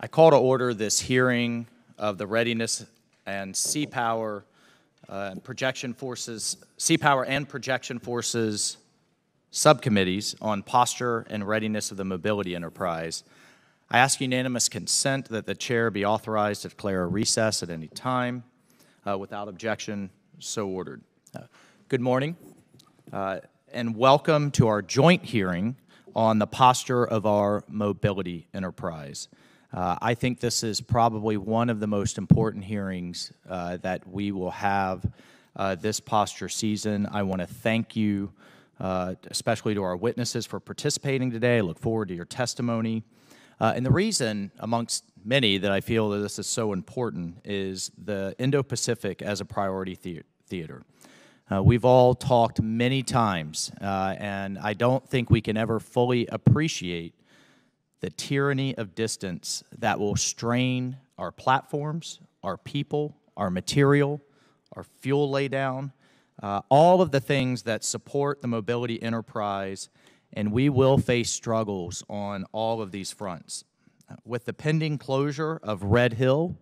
I call to order this hearing of the Readiness and Seapower Projection Forces, Seapower and Projection Forces subcommittees on posture and readiness of the mobility enterprise. I ask unanimous consent that the chair be authorized to declare a recess at any time. Without objection, so ordered. Good morning and welcome to our joint hearing on the posture of our mobility enterprise. I think this is probably one of the most important hearings that we will have this posture season. I want to thank you, especially to our witnesses, for participating today. I look forward to your testimony. And the reason, amongst many, that I feel that this is so important is the Indo-Pacific as a priority theater. We've all talked many times, and I don't think we can ever fully appreciate the tyranny of distance that will strain our platforms, our people, our material, our fuel laydown, all of the things that support the mobility enterprise, and we will face struggles on all of these fronts. With the pending closure of Red Hill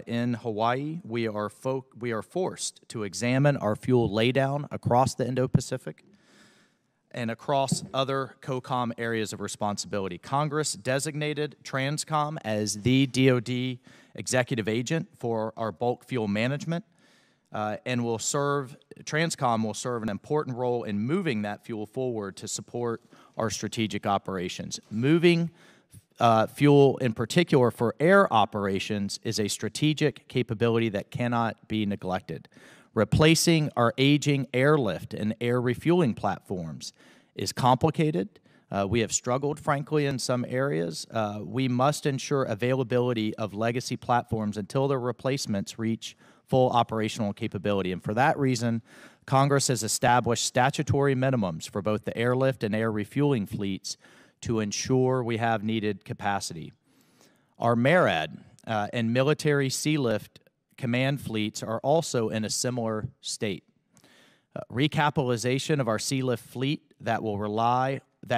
in Hawaii, we are forced to examine our fuel laydown across the Indo-Pacific and across other COCOM areas of responsibility. Congress designated TRANSCOM as the DoD executive agent for our bulk fuel management and TRANSCOM will serve an important role in moving that fuel forward to support our strategic operations. Moving fuel in particular for air operations is a strategic capability that cannot be neglected. Replacing our aging airlift and air refueling platforms is complicated. We have struggled, frankly, in some areas. We must ensure availability of legacy platforms until their replacements reach full operational capability. And for that reason, Congress has established statutory minimums for both the airlift and air refueling fleets to ensure we have needed capacity. Our MARAD and military sealift command fleets are also in a similar state. Recapitalization of our sealift fleet that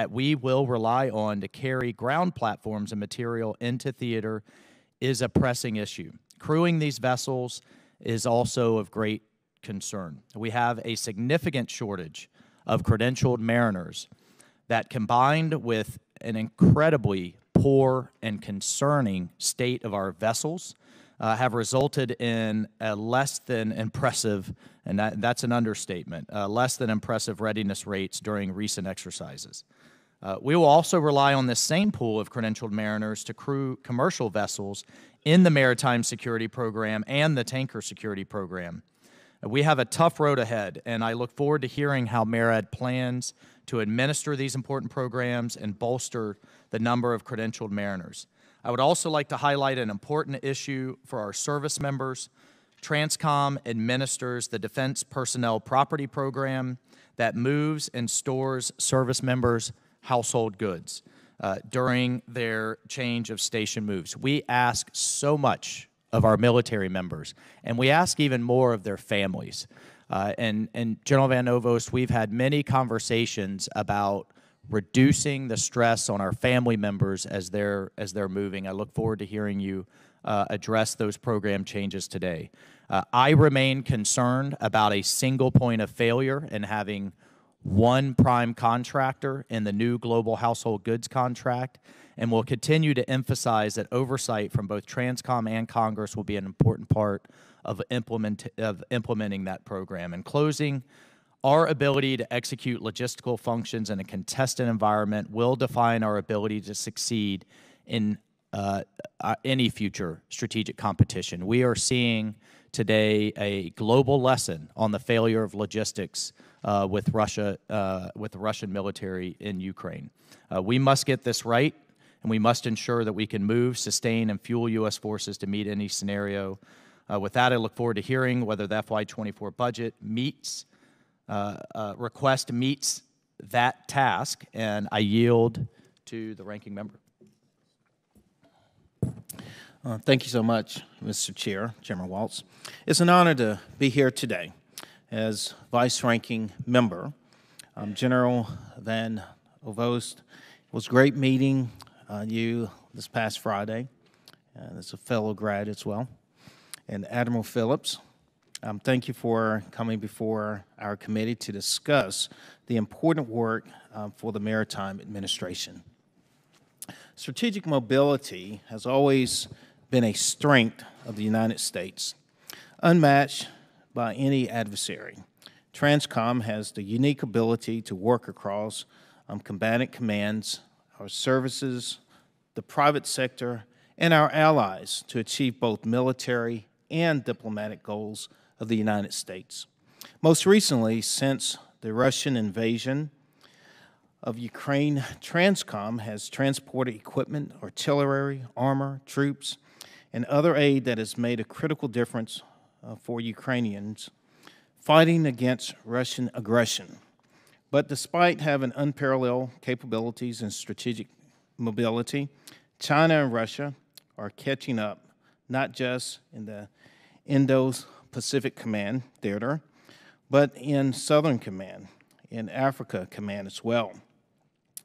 we will rely on to carry ground platforms and material into theater is a pressing issue. Crewing these vessels is also of great concern. We have a significant shortage of credentialed mariners that, combined with an incredibly poor and concerning state of our vessels, have resulted in a less than impressive, and that's an understatement, less than impressive readiness rates during recent exercises. We will also rely on this same pool of credentialed mariners to crew commercial vessels in the Maritime Security Program and the Tanker Security Program. We have a tough road ahead, and I look forward to hearing how MARAD plans to administer these important programs and bolster the number of credentialed mariners. I would also like to highlight an important issue for our service members. TRANSCOM administers the Defense Personnel Property Program that moves and stores service members' household goods during their change of station moves. We ask so much of our military members, and we ask even more of their families. And General Van Ovost, we've had many conversations about reducing the stress on our family members as they're moving. I look forward to hearing you address those program changes today. I remain concerned about a single point of failure in having one prime contractor in the new global household goods contract, and will continue to emphasize that oversight from both TRANSCOM and Congress will be an important part of implementing that program. In closing, our ability to execute logistical functions in a contested environment will define our ability to succeed in any future strategic competition. We are seeing today a global lesson on the failure of logistics with Russia, with the Russian military in Ukraine. We must get this right, and we must ensure that we can move, sustain, and fuel U.S. forces to meet any scenario. With that, I look forward to hearing whether the FY24 budget request meets that task, and I yield to the ranking member. Thank you so much, Mr. Chair, Chairman Waltz. It's an honor to be here today as vice-ranking member. General Van Ovost, it was great meeting you this past Friday. and is a fellow grad as well, and Admiral Phillips. Thank you for coming before our committee to discuss the important work for the Maritime Administration. Strategic mobility has always been a strength of the United States, unmatched by any adversary. TRANSCOM has the unique ability to work across combatant commands, our services, the private sector, and our allies to achieve both military and diplomatic goals of the United States. Most recently, since the Russian invasion of Ukraine, TRANSCOM has transported equipment, artillery, armor, troops, and other aid that has made a critical difference for Ukrainians fighting against Russian aggression. But despite having unparalleled capabilities and strategic mobility, China and Russia are catching up, not just in the Indo-Pacific Command theater, but in Southern Command, in Africa Command as well.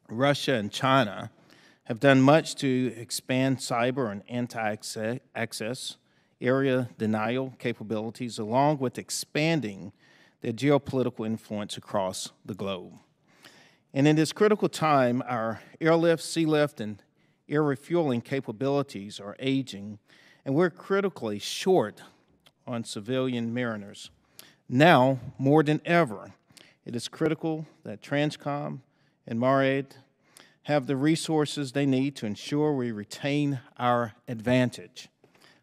Russia and China have done much to expand cyber and anti-access area denial capabilities, along with expanding their geopolitical influence across the globe. And in this critical time, our airlift, sealift, and air refueling capabilities are aging, and we're critically short on civilian mariners. Now, more than ever, it is critical that TRANSCOM and MARAD have the resources they need to ensure we retain our advantage.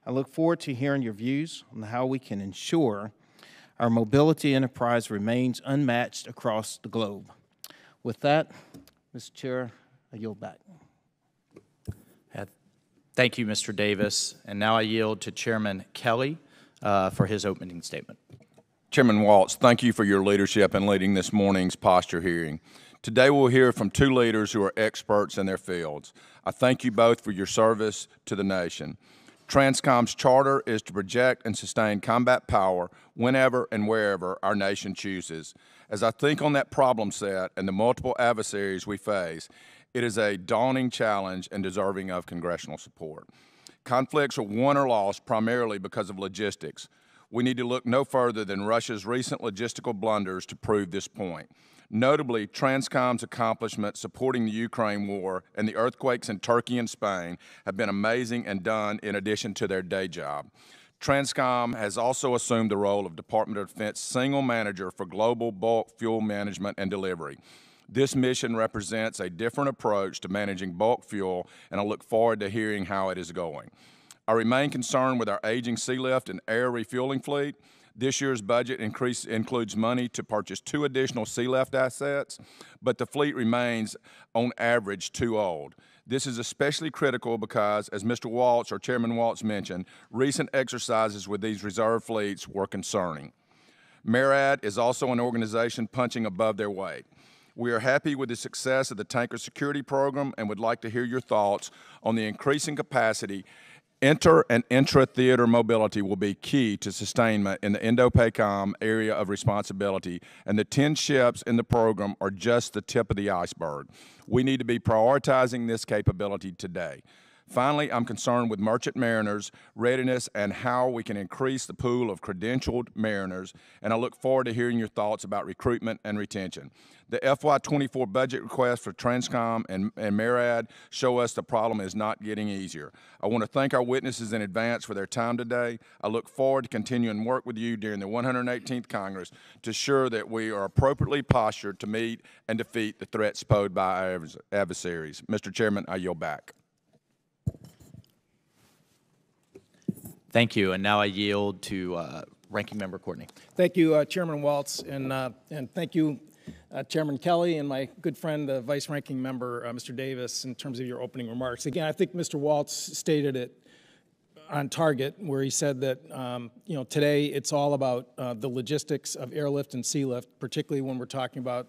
I look forward to hearing your views on how we can ensure our mobility enterprise remains unmatched across the globe. With that, Mr. Chair, I yield back. Thank you, Mr. Davis. And now I yield to Chairman Kelly for his opening statement. Chairman Waltz, thank you for your leadership in leading this morning's posture hearing. Today we'll hear from two leaders who are experts in their fields. I thank you both for your service to the nation. TRANSCOM's charter is to project and sustain combat power whenever and wherever our nation chooses. As I think on that problem set and the multiple adversaries we face, it is a daunting challenge and deserving of congressional support. Conflicts are won or lost primarily because of logistics. We need to look no further than Russia's recent logistical blunders to prove this point. Notably, TRANSCOM's accomplishments supporting the Ukraine war and the earthquakes in Turkey and Spain have been amazing and done in addition to their day job. TRANSCOM has also assumed the role of Department of Defense single manager for global bulk fuel management and delivery. This mission represents a different approach to managing bulk fuel, and I look forward to hearing how it is going. I remain concerned with our aging sealift and air refueling fleet. This year's budget increase includes money to purchase 2 additional sealift assets, but the fleet remains, on average, too old. This is especially critical because, as Mr. Waltz or Chairman Waltz mentioned, recent exercises with these reserve fleets were concerning. MARAD is also an organization punching above their weight. We are happy with the success of the Tanker Security Program and would like to hear your thoughts on the increasing capacity. Inter- and intra-theater mobility will be key to sustainment in the Indo-PACOM area of responsibility, and the 10 ships in the program are just the tip of the iceberg. We need to be prioritizing this capability today. Finally, I'm concerned with merchant mariners, readiness, and how we can increase the pool of credentialed mariners, and I look forward to hearing your thoughts about recruitment and retention. The FY24 budget request for TRANSCOM and MARAD show us the problem is not getting easier. I want to thank our witnesses in advance for their time today. I look forward to continuing work with you during the 118th Congress to ensure that we are appropriately postured to meet and defeat the threats posed by our adversaries. Mr. Chairman, I yield back. Thank you. And now I yield to Ranking Member Courtney. Thank you, Chairman Waltz, and thank you, Chairman Kelly, and my good friend, the Vice Ranking Member, Mr. Davis, in terms of your opening remarks. Again, I think Mr. Waltz stated it on target, where he said that today it's all about the logistics of airlift and sealift, particularly when we're talking about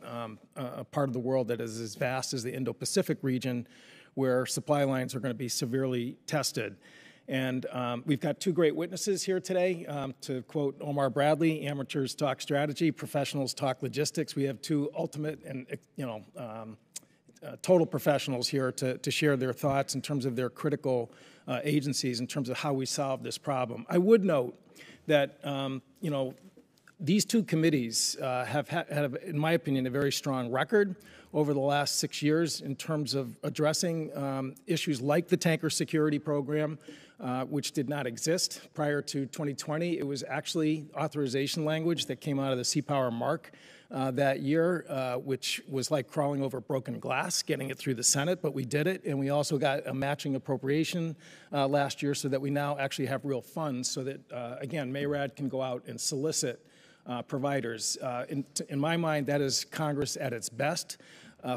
a part of the world that is as vast as the Indo-Pacific region, where supply lines are going to be severely tested. And we've got 2 great witnesses here today. To quote Omar Bradley, amateurs talk strategy, professionals talk logistics. We have 2 ultimate and total professionals here to share their thoughts in terms of their critical agencies in terms of how we solve this problem. I would note that, you know, these two committees have had, in my opinion, a very strong record over the last 6 years in terms of addressing issues like the tanker security program, which did not exist prior to 2020. It was actually authorization language that came out of the Seapower Mark that year, which was like crawling over broken glass, getting it through the Senate, but we did it. And we also got a matching appropriation last year so that we now actually have real funds so that, again, MARAD can go out and solicit providers. In my mind, that is Congress at its best,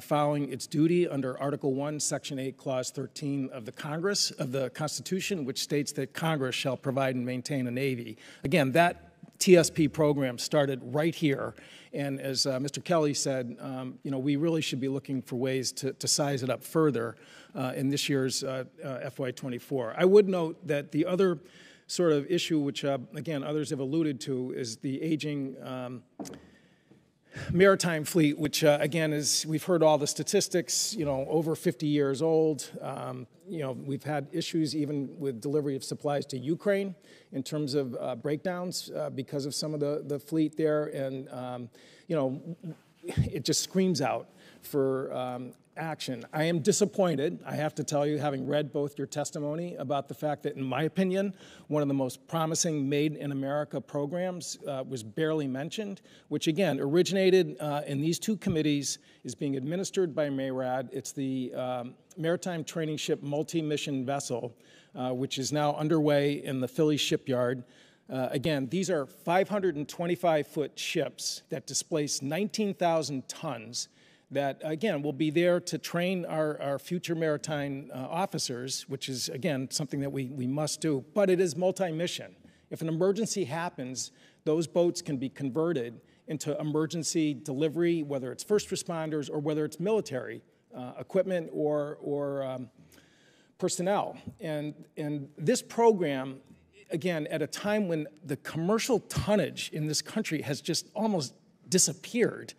following its duty under Article 1, Section 8, Clause 13 of the Constitution, which states that Congress shall provide and maintain a Navy. Again, that TSP program started right here, and as Mr. Kelly said, you know, we really should be looking for ways to size it up further in this year's FY24. I would note that the other sort of issue, which again others have alluded to, is the aging maritime fleet, which again is, we've heard all the statistics, you know, over 50 years old. You know, we've had issues even with delivery of supplies to Ukraine in terms of breakdowns because of some of the fleet there, and you know, it just screams out for action. I am disappointed, I have to tell you, having read both your testimony, about the fact that, in my opinion, one of the most promising Made in America programs was barely mentioned, which again originated in these two committees, is being administered by MARAD. It's the Maritime Training Ship Multi-Mission Vessel, which is now underway in the Philly shipyard. Again, these are 525-foot ships that displace 19,000 tons that, again, will be there to train our future maritime officers, which is, again, something that we must do. But it is multi-mission. If an emergency happens, those boats can be converted into emergency delivery, whether it's first responders or whether it's military equipment or personnel. And this program, again, at a time when the commercial tonnage in this country has just almost disappeared,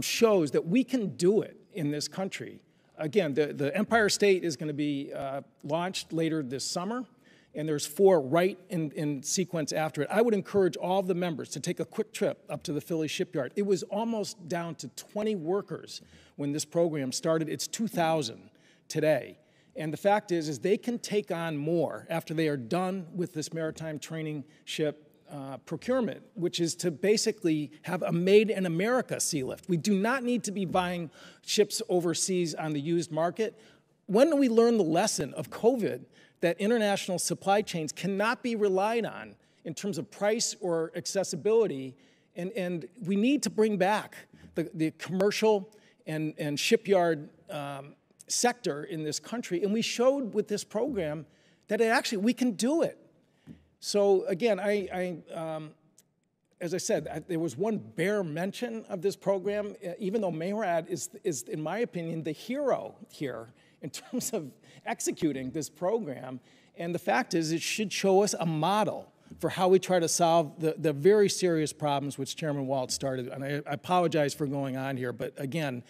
shows that we can do it in this country. Again, the Empire State is going to be launched later this summer, and there's 4 right in sequence after it. I would encourage all of the members to take a quick trip up to the Philly shipyard. It was almost down to 20 workers when this program started. It's 2,000 today. And the fact is they can take on more after they are done with this maritime training ship procurement, which is to basically have a Made in America sea lift. We do not need to be buying ships overseas on the used market. When do we learn the lesson of COVID that international supply chains cannot be relied on in terms of price or accessibility? And we need to bring back the commercial and shipyard sector in this country. And we showed with this program that we can do it. So again, as I said, there was one bare mention of this program, even though MARAD is, in my opinion, the hero here in terms of executing this program. And the fact is, it should show us a model for how we try to solve the very serious problems which Chairman Waltz started. And I apologize for going on here, but again,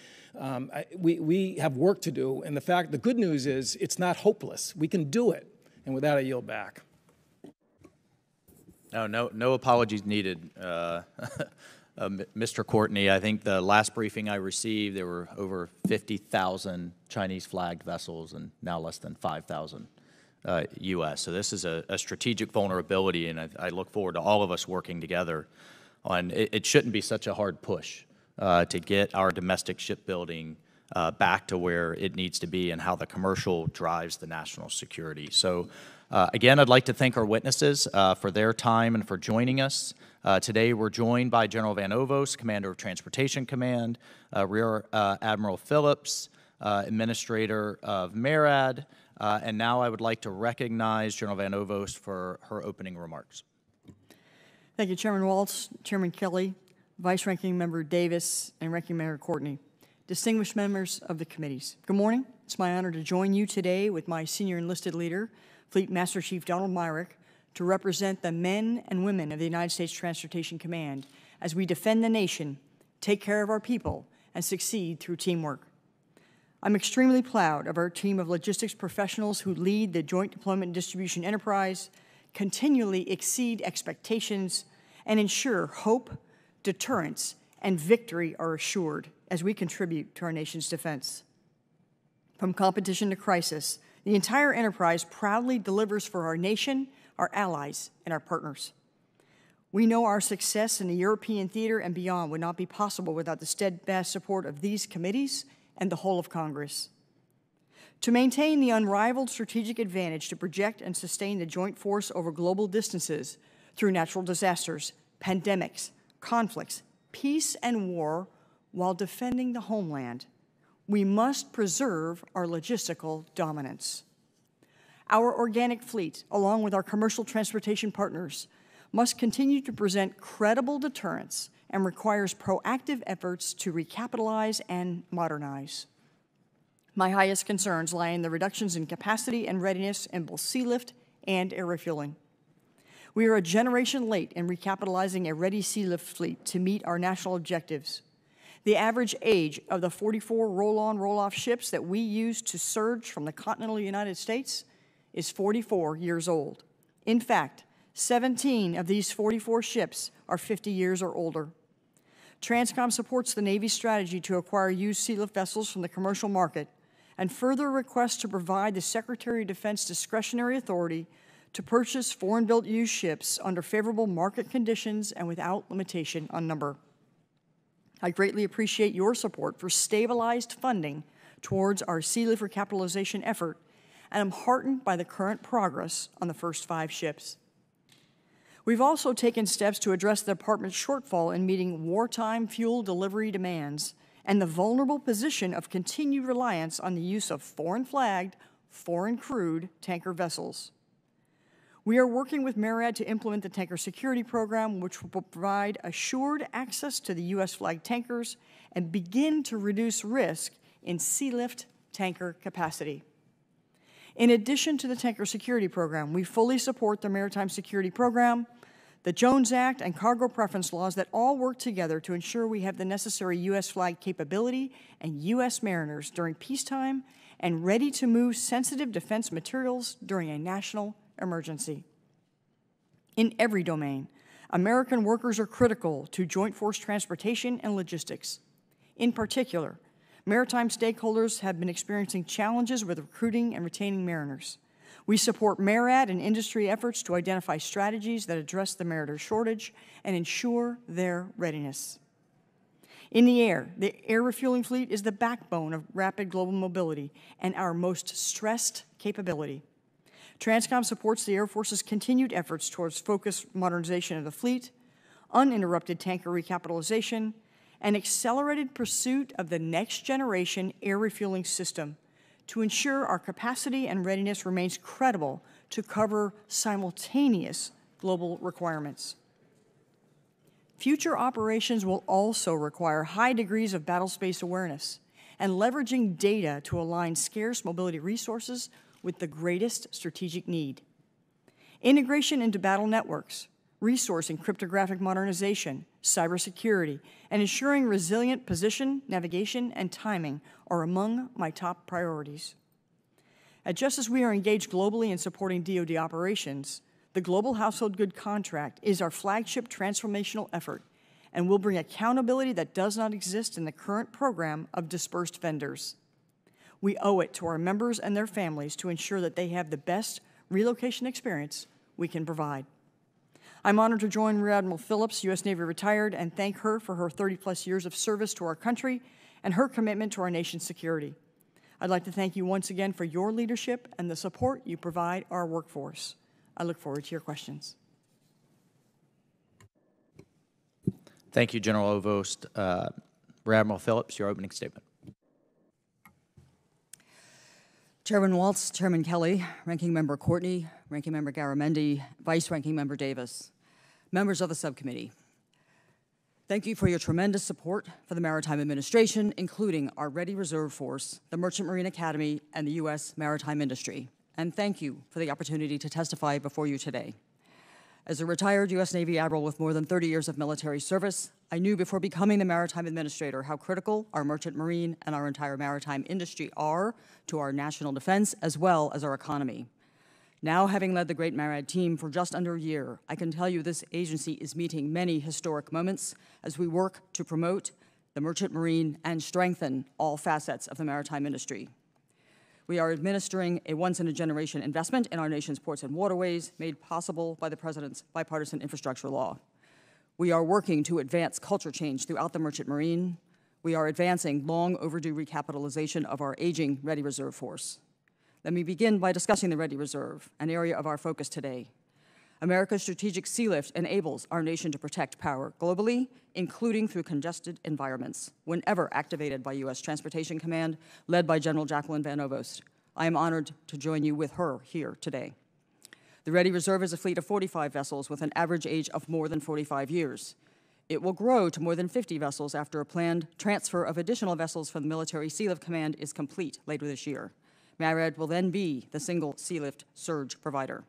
we have work to do. And the good news is it's not hopeless. We can do it. And with that, I yield back. No apologies needed, Mr. Courtney. I think the last briefing I received, there were over 50,000 Chinese flagged vessels and now less than 5,000 U.S. So this is a strategic vulnerability, and I look forward to all of us working together on it. Shouldn't be such a hard push to get our domestic shipbuilding back to where it needs to be and how the commercial drives the national security. So again, I'd like to thank our witnesses for their time and for joining us. Today we're joined by General Van Ovost, Commander of Transportation Command, Rear Admiral Phillips, Administrator of MARAD, and now I would like to recognize General Van Ovost for her opening remarks. Thank you, Chairman Waltz, Chairman Kelly, Vice Ranking Member Davis, and Ranking Member Courtney. Distinguished members of the committees, good morning. It's my honor to join you today with my senior enlisted leader, Fleet Master Chief Donald Myrick, to represent the men and women of the United States Transportation Command as we defend the nation, take care of our people, and succeed through teamwork. I'm extremely proud of our team of logistics professionals who lead the Joint Deployment and Distribution Enterprise, continually exceed expectations, and ensure hope, deterrence, and victory are assured as we contribute to our nation's defense. From competition to crisis, the entire enterprise proudly delivers for our nation, our allies, and our partners. We know our success in the European theater and beyond would not be possible without the steadfast support of these committees and the whole of Congress. To maintain the unrivaled strategic advantage to project and sustain the joint force over global distances through natural disasters, pandemics, conflicts, peace, and war while defending the homeland, we must preserve our logistical dominance. Our organic fleet, along with our commercial transportation partners, must continue to present credible deterrence and requires proactive efforts to recapitalize and modernize. My highest concerns lie in the reductions in capacity and readiness in both sea lift and air refueling. We are a generation late in recapitalizing a ready sea lift fleet to meet our national objectives. The average age of the 44 roll-on, roll-off ships that we use to surge from the continental United States is 44 years old. In fact, 17 of these 44 ships are 50 years or older. TRANSCOM supports the Navy's strategy to acquire used sea lift vessels from the commercial market and further requests to provide the Secretary of Defense discretionary authority to purchase foreign-built used ships under favorable market conditions and without limitation on number. I greatly appreciate your support for stabilized funding towards our sea lift recapitalization effort, and I'm heartened by the current progress on the first 5 ships. We've also taken steps to address the Department's shortfall in meeting wartime fuel delivery demands and the vulnerable position of continued reliance on the use of foreign-flagged, foreign-crewed tanker vessels. We are working with MARAD to implement the Tanker Security Program, which will provide assured access to the U.S.-flagged tankers and begin to reduce risk in sea lift tanker capacity. In addition to the Tanker Security Program, we fully support the Maritime Security Program, the Jones Act, and cargo preference laws that all work together to ensure we have the necessary U.S. flag capability and U.S. mariners during peacetime and ready to move sensitive defense materials during a national emergency. In every domain, American workers are critical to joint force transportation and logistics. In particular, maritime stakeholders have been experiencing challenges with recruiting and retaining mariners. We support MARAD and industry efforts to identify strategies that address the mariner shortage and ensure their readiness. In the air refueling fleet is the backbone of rapid global mobility and our most stressed capability. TRANSCOM supports the Air Force's continued efforts towards focused modernization of the fleet, uninterrupted tanker recapitalization, and accelerated pursuit of the next-generation air refueling system to ensure our capacity and readiness remains credible to cover simultaneous global requirements. Future operations will also require high degrees of battle space awareness and leveraging data to align scarce mobility resources with the greatest strategic need. Integration into battle networks, resource and cryptographic modernization, cybersecurity, and ensuring resilient position, navigation, and timing are among my top priorities. Just as we are engaged globally in supporting DoD operations, the Global Household Good Contract is our flagship transformational effort and will bring accountability that does not exist in the current program of dispersed vendors. We owe it to our members and their families to ensure that they have the best relocation experience we can provide. I'm honored to join Rear Admiral Phillips, U.S. Navy retired, and thank her for her 30-plus years of service to our country and her commitment to our nation's security. I'd like to thank you once again for your leadership and the support you provide our workforce. I look forward to your questions. Thank you, General Ovost. Rear Admiral Phillips, your opening statement. Chairman Waltz, Chairman Kelly, Ranking Member Courtney, Ranking Member Garamendi, Vice Ranking Member Davis, members of the subcommittee. Thank you for your tremendous support for the Maritime Administration, including our Ready Reserve Force, the Merchant Marine Academy, and the U.S. maritime industry. And thank you for the opportunity to testify before you today. As a retired U.S. Navy admiral with more than 30 years of military service, I knew before becoming the Maritime Administrator how critical our merchant marine and our entire maritime industry are to our national defense as well as our economy. Now, having led the great MARAD team for just under a year, I can tell you this agency is meeting many historic moments as we work to promote the merchant marine and strengthen all facets of the maritime industry. We are administering a once-in-a-generation investment in our nation's ports and waterways made possible by the President's bipartisan infrastructure law. We are working to advance culture change throughout the merchant marine. We are advancing long overdue recapitalization of our aging Ready Reserve force. Let me begin by discussing the Ready Reserve, an area of our focus today. America's strategic sea lift enables our nation to protect power globally, including through congested environments, whenever activated by U.S. Transportation Command, led by General Jacqueline Van Ovost. I am honored to join you with her here today. The Ready Reserve is a fleet of 45 vessels with an average age of more than 45 years. It will grow to more than 50 vessels after a planned transfer of additional vessels from the Military Sea Lift Command is complete later this year. MARAD will then be the single sea lift surge provider.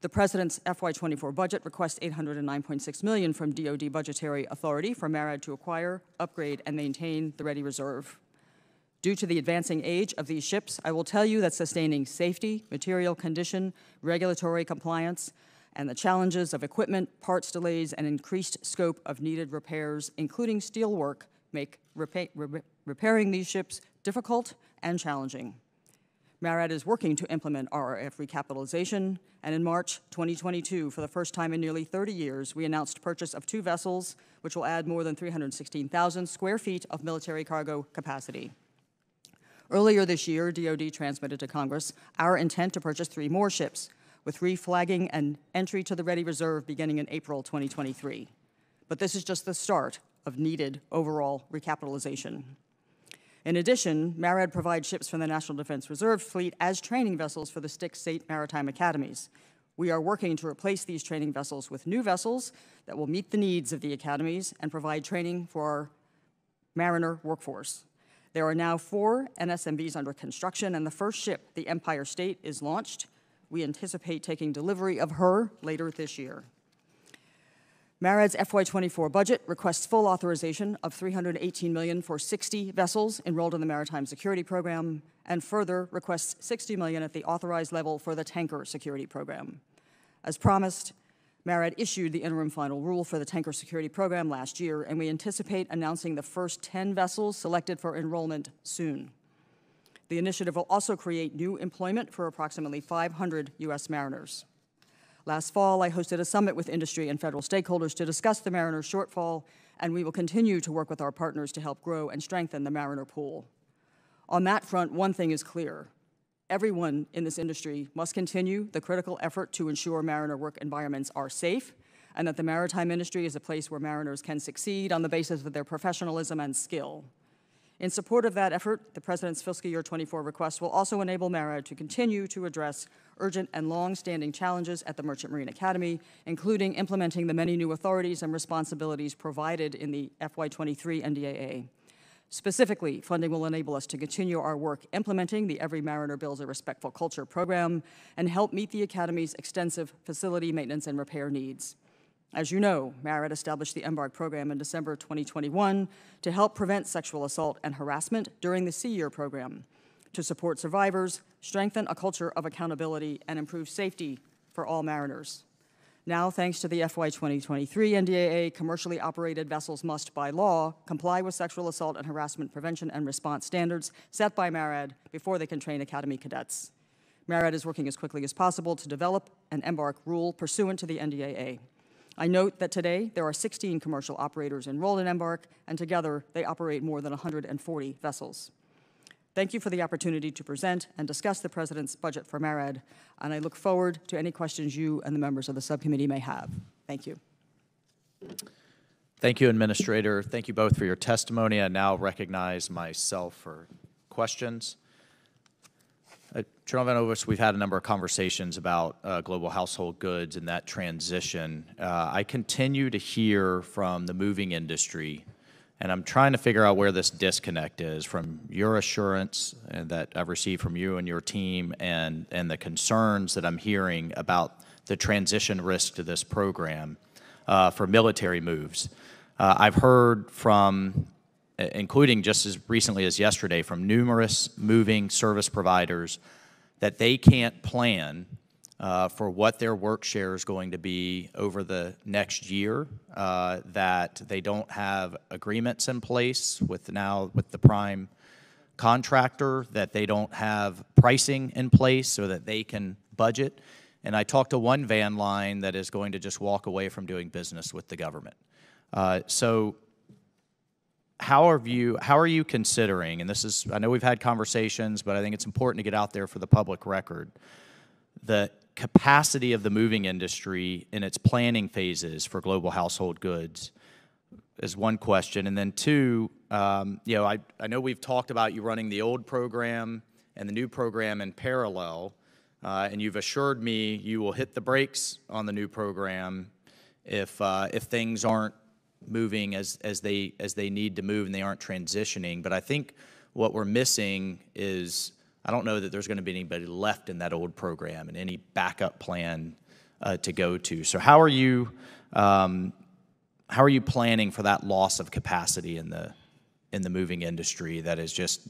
The President's FY24 budget requests $809.6 million from DoD budgetary authority for MARAD to acquire, upgrade, and maintain the Ready Reserve. Due to the advancing age of these ships, I will tell you that sustaining safety, material condition, regulatory compliance, and the challenges of equipment, parts delays, and increased scope of needed repairs, including steel work, make repairing these ships difficult and challenging. MARAD is working to implement RRF recapitalization, and in March 2022, for the first time in nearly 30 years, we announced purchase of 2 vessels, which will add more than 316,000 square feet of military cargo capacity. Earlier this year, DoD transmitted to Congress our intent to purchase 3 more ships, with reflagging and entry to the Ready Reserve beginning in April 2023. But this is just the start of needed overall recapitalization. In addition, MARAD provides ships from the National Defense Reserve Fleet as training vessels for the 6 state maritime academies. We are working to replace these training vessels with new vessels that will meet the needs of the academies and provide training for our mariner workforce. There are now 4 NSMVs under construction, and the first ship, the Empire State, is launched. We anticipate taking delivery of her later this year. MARAD's FY24 budget requests full authorization of $318 million for 60 vessels enrolled in the Maritime Security Program, and further requests $60 million at the authorized level for the Tanker Security Program. As promised, MARAD issued the interim final rule for the Tanker Security Program last year, and we anticipate announcing the first 10 vessels selected for enrollment soon. The initiative will also create new employment for approximately 500 U.S. mariners. Last fall, I hosted a summit with industry and federal stakeholders to discuss the mariner shortfall, and we will continue to work with our partners to help grow and strengthen the mariner pool. On that front, one thing is clear. Everyone in this industry must continue the critical effort to ensure mariner work environments are safe, and that the maritime industry is a place where mariners can succeed on the basis of their professionalism and skill. In support of that effort, the President's fiscal year 24 request will also enable MARAD to continue to address urgent and long-standing challenges at the Merchant Marine Academy, including implementing the many new authorities and responsibilities provided in the FY23 NDAA. Specifically, funding will enable us to continue our work implementing the Every Mariner Builds a Respectful Culture program and help meet the Academy's extensive facility maintenance and repair needs. As you know, MARAD established the Embark program in December 2021 to help prevent sexual assault and harassment during the Sea Year program, to support survivors, strengthen a culture of accountability, and improve safety for all mariners. Now, thanks to the FY 2023 NDAA, commercially operated vessels must, by law, comply with sexual assault and harassment prevention and response standards set by MARAD before they can train Academy cadets. MARAD is working as quickly as possible to develop an Embark rule pursuant to the NDAA. I note that today there are 16 commercial operators enrolled in Embark, and together they operate more than 140 vessels. Thank you for the opportunity to present and discuss the President's budget for MARAD, and I look forward to any questions you and the members of the subcommittee may have. Thank you. Thank you, Administrator. Thank you both for your testimony. I now recognize myself for questions. General Van Ovost, we've had a number of conversations about global household goods and that transition. I continue to hear from the moving industry, and I'm trying to figure out where this disconnect is from your assurance that I've received from you and your team and the concerns that I'm hearing about the transition risk to this program for military moves. I've heard from, including just as recently as yesterday, from numerous moving service providers that they can't plan for what their work share is going to be over the next year, that they don't have agreements in place with the prime contractor, that they don't have pricing in place so that they can budget. And I talked to one van line that is going to just walk away from doing business with the government. So how are you considering, and this is, I know we've had conversations, but I think it's important to get out there for the public record, the capacity of the moving industry in its planning phases for global household goods is one question. And then two, you know, I know we've talked about you running the old program and the new program in parallel, and you've assured me you will hit the brakes on the new program if things aren't moving as they need to move and they aren't transitioning. But I think what we're missing is, I don't know that there's going to be anybody left in that old program and any backup plan to go to. So how are you planning for that loss of capacity in the moving industry that is just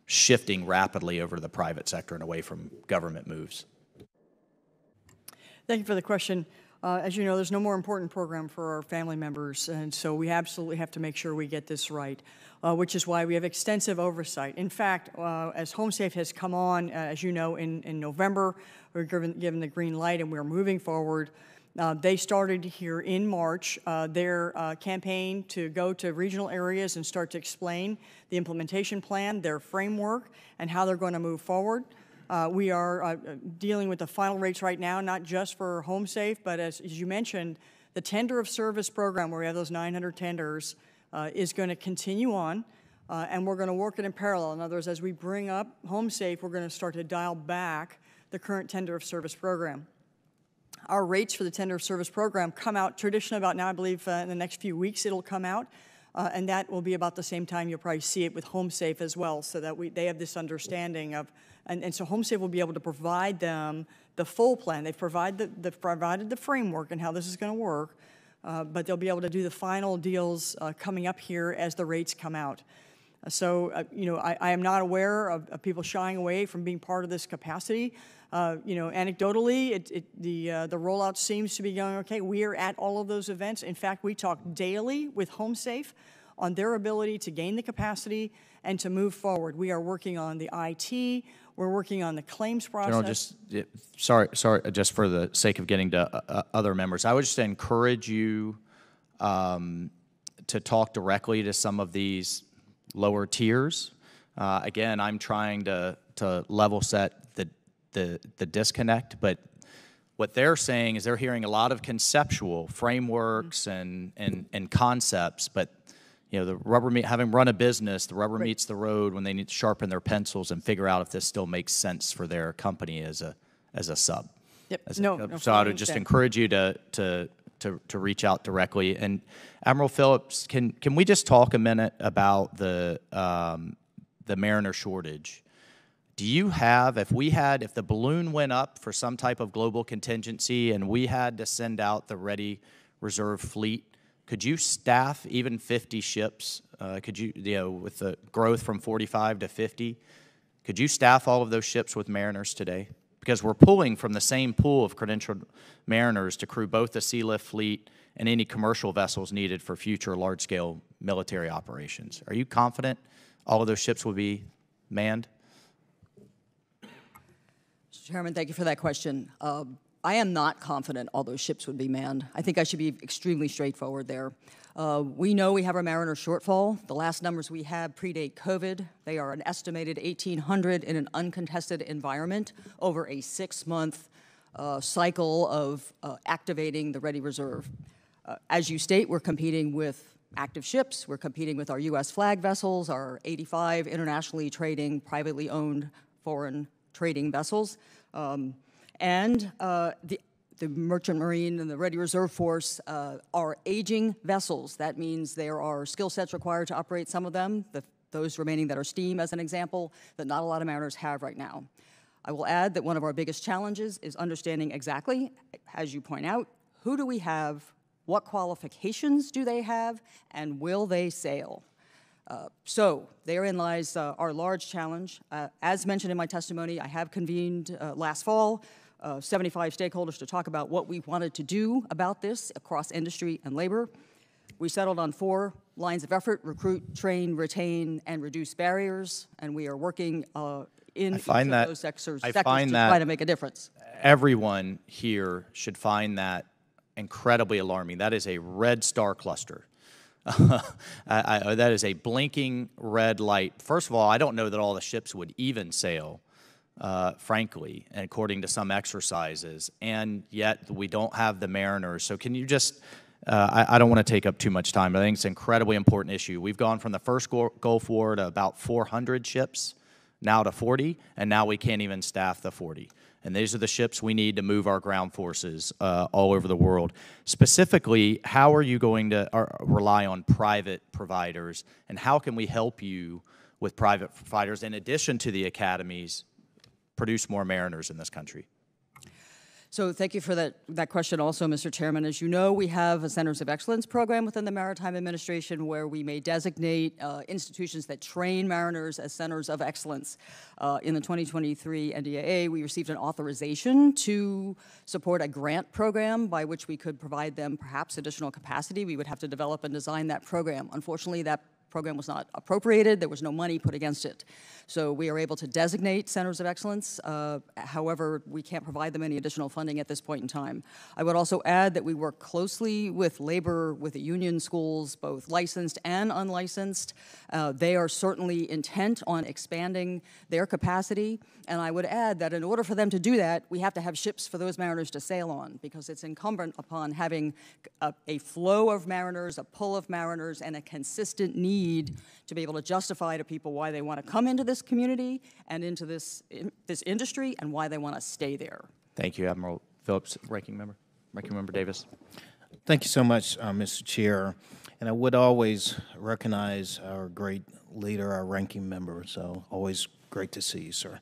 shifting rapidly over to the private sector and away from government moves? Thank you for the question. As you know, there's no more important program for our family members, and so we absolutely have to make sure we get this right, which is why we have extensive oversight. In fact, as HomeSafe has come on, as you know, in November, we were given the green light and we're moving forward. They started here in March their campaign to go to regional areas and start to explain the implementation plan, their framework, and how they're going to move forward. We are dealing with the final rates right now, not just for HomeSafe, but as you mentioned, the tender of service program, where we have those 900 tenders, is going to continue on, and we're going to work it in parallel. In other words, as we bring up HomeSafe, we're going to start to dial back the current tender of service program. Our rates for the tender of service program come out traditionally about now, I believe in the next few weeks it'll come out, and that will be about the same time you'll probably see it with HomeSafe as well, so that they have this understanding of, and so HomeSafe will be able to provide them the full plan. They've provided the framework and how this is going to work, but they'll be able to do the final deals coming up here as the rates come out. So, you know, I am not aware of people shying away from being part of this capacity. You know, anecdotally, the rollout seems to be going okay. We are at all of those events. In fact, we talk daily with HomeSafe on their ability to gain the capacity and to move forward. We are working on the IT. We're working on the claims process. General, sorry, just for the sake of getting to other members, I would just encourage you to talk directly to some of these lower tiers. Again, I'm trying to level set the disconnect, but what they're saying is they're hearing a lot of conceptual frameworks and concepts, but you know, the rubber having run a business, the rubber meets the road when they need to sharpen their pencils and figure out if this still makes sense for their company as a sub. Yep. So I would just encourage you to reach out directly. And Admiral Phillips, can we just talk a minute about the mariner shortage? Do you have, if the balloon went up for some type of global contingency and we had to send out the ready reserve fleet, could you staff even 50 ships? Could you know, with the growth from 45 to 50, could you staff all of those ships with mariners today? Because we're pulling from the same pool of credentialed mariners to crew both the sea lift fleet and any commercial vessels needed for future large-scale military operations. Are you confident all of those ships will be manned? Mr. Chairman, thank you for that question. I am not confident all those ships would be manned. I think I should be extremely straightforward there. We know we have a mariner shortfall. The last numbers we have predate COVID. They are an estimated 1,800 in an uncontested environment over a 6-month cycle of activating the ready reserve. As you state, we're competing with active ships. We're competing with our U.S. flag vessels, our 85 internationally trading, privately owned foreign trading vessels. And the Merchant Marine and the Ready Reserve Force are aging vessels. That means there are skill sets required to operate some of them, those remaining that are steam, as an example, that not a lot of mariners have right now. I will add that one of our biggest challenges is understanding exactly, as you point out, who do we have, what qualifications do they have, and will they sail? So therein lies our large challenge. As mentioned in my testimony, I have convened last fall 75 stakeholders to talk about what we wanted to do about this across industry and labor. We settled on 4 lines of effort: recruit, train, retain, and reduce barriers, and we are working in each of those sectors to try to make a difference. Everyone here should find that incredibly alarming. That is a red star cluster. That is a blinking red light. First of all, I don't know that all the ships would even sail, frankly, according to some exercises, and yet we don't have the mariners. So can you just, I don't want to take up too much time, but I think it's an incredibly important issue. We've gone from the first Gulf War to about 400 ships, now to 40, and now we can't even staff the 40. And these are the ships we need to move our ground forces all over the world. Specifically, how are you going to rely on private providers, and how can we help you with private providers, in addition to the academies, produce more mariners in this country? So thank you for that question also, Mr. Chairman. As you know, we have a Centers of Excellence program within the Maritime Administration where we may designate institutions that train mariners as centers of excellence. In the 2023 NDAA, we received an authorization to support a grant program by which we could provide them perhaps additional capacity. We would have to develop and design that program. Unfortunately, that program was not appropriated. There was no money put against it. So we are able to designate centers of excellence. However, we can't provide them any additional funding at this point in time. I would also add that we work closely with labor, with the union schools, both licensed and unlicensed. They are certainly intent on expanding their capacity. And I would add that in order for them to do that, we have to have ships for those mariners to sail on, because it's incumbent upon having a flow of mariners, a pull of mariners, and a consistent need to be able to justify to people why they want to come into this community and into this industry and why they want to stay there. Thank you, Admiral Phillips. Ranking Member Davis. Thank you so much, Mr. Chair. And I would always recognize our great leader, our ranking member. So always great to see you, sir.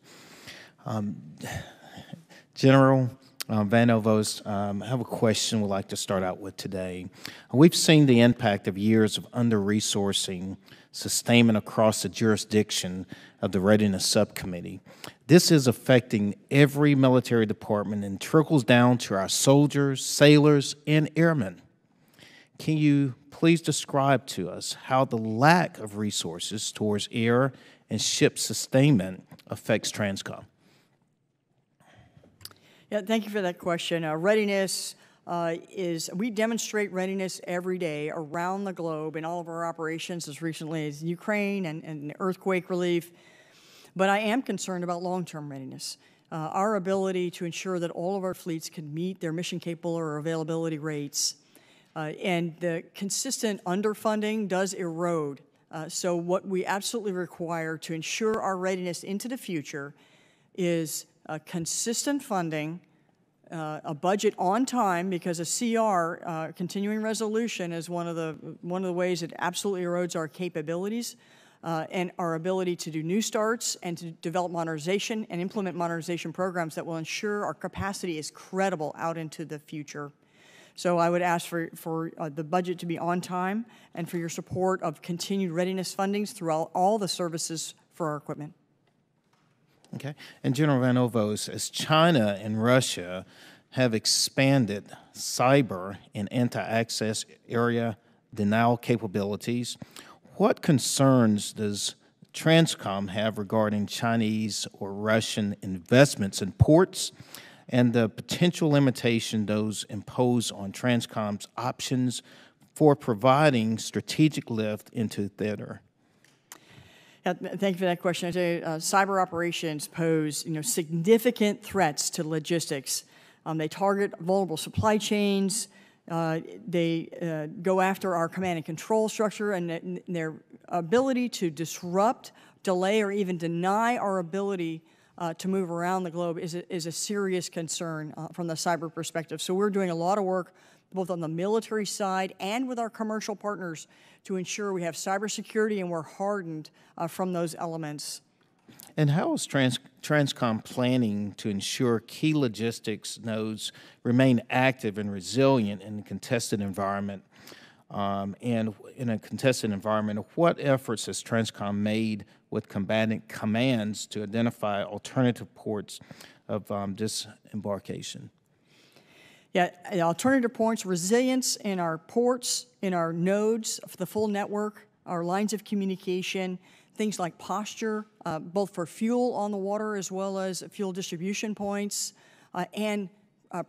General Van Ovost, I have a question we'd like to start out with today. We've seen the impact of years of under-resourcing sustainment across the jurisdiction of the Readiness Subcommittee. This is affecting every military department and trickles down to our soldiers, sailors, and airmen. Can you please describe to us how the lack of resources towards air and ship sustainment affects TRANSCOM? Yeah, thank you for that question. Readiness we demonstrate readiness every day around the globe in all of our operations, as recently as Ukraine and earthquake relief. But I am concerned about long-term readiness. Our ability to ensure that all of our fleets can meet their mission-capable or availability rates, and the consistent underfunding does erode. So what we absolutely require to ensure our readiness into the future is consistent funding, a budget on time, because a CR, continuing resolution, is one of the ways it absolutely erodes our capabilities and our ability to do new starts and to develop modernization and implement modernization programs that will ensure our capacity is credible out into the future. So I would ask for the budget to be on time and for your support of continued readiness fundings throughout all the services for our equipment. Okay. And General Van Ovost, as China and Russia have expanded cyber and anti-access area denial capabilities, what concerns does TRANSCOM have regarding Chinese or Russian investments in ports and the potential limitation those impose on TRANSCOM's options for providing strategic lift into theater? Yeah, thank you for that question. Cyber operations pose significant threats to logistics. They target vulnerable supply chains. They go after our command and control structure, and their ability to disrupt, delay, or even deny our ability to move around the globe is a serious concern from the cyber perspective. So we're doing a lot of work both on the military side and with our commercial partners to ensure we have cybersecurity and we're hardened from those elements. And how is Transcom planning to ensure key logistics nodes remain active and resilient in a contested environment? And in a contested environment, what efforts has Transcom made with combatant commands to identify alternative ports of disembarkation? Yeah, alternative points, resilience in our ports, in our nodes, for the full network, our lines of communication, things like posture, both for fuel on the water as well as fuel distribution points, and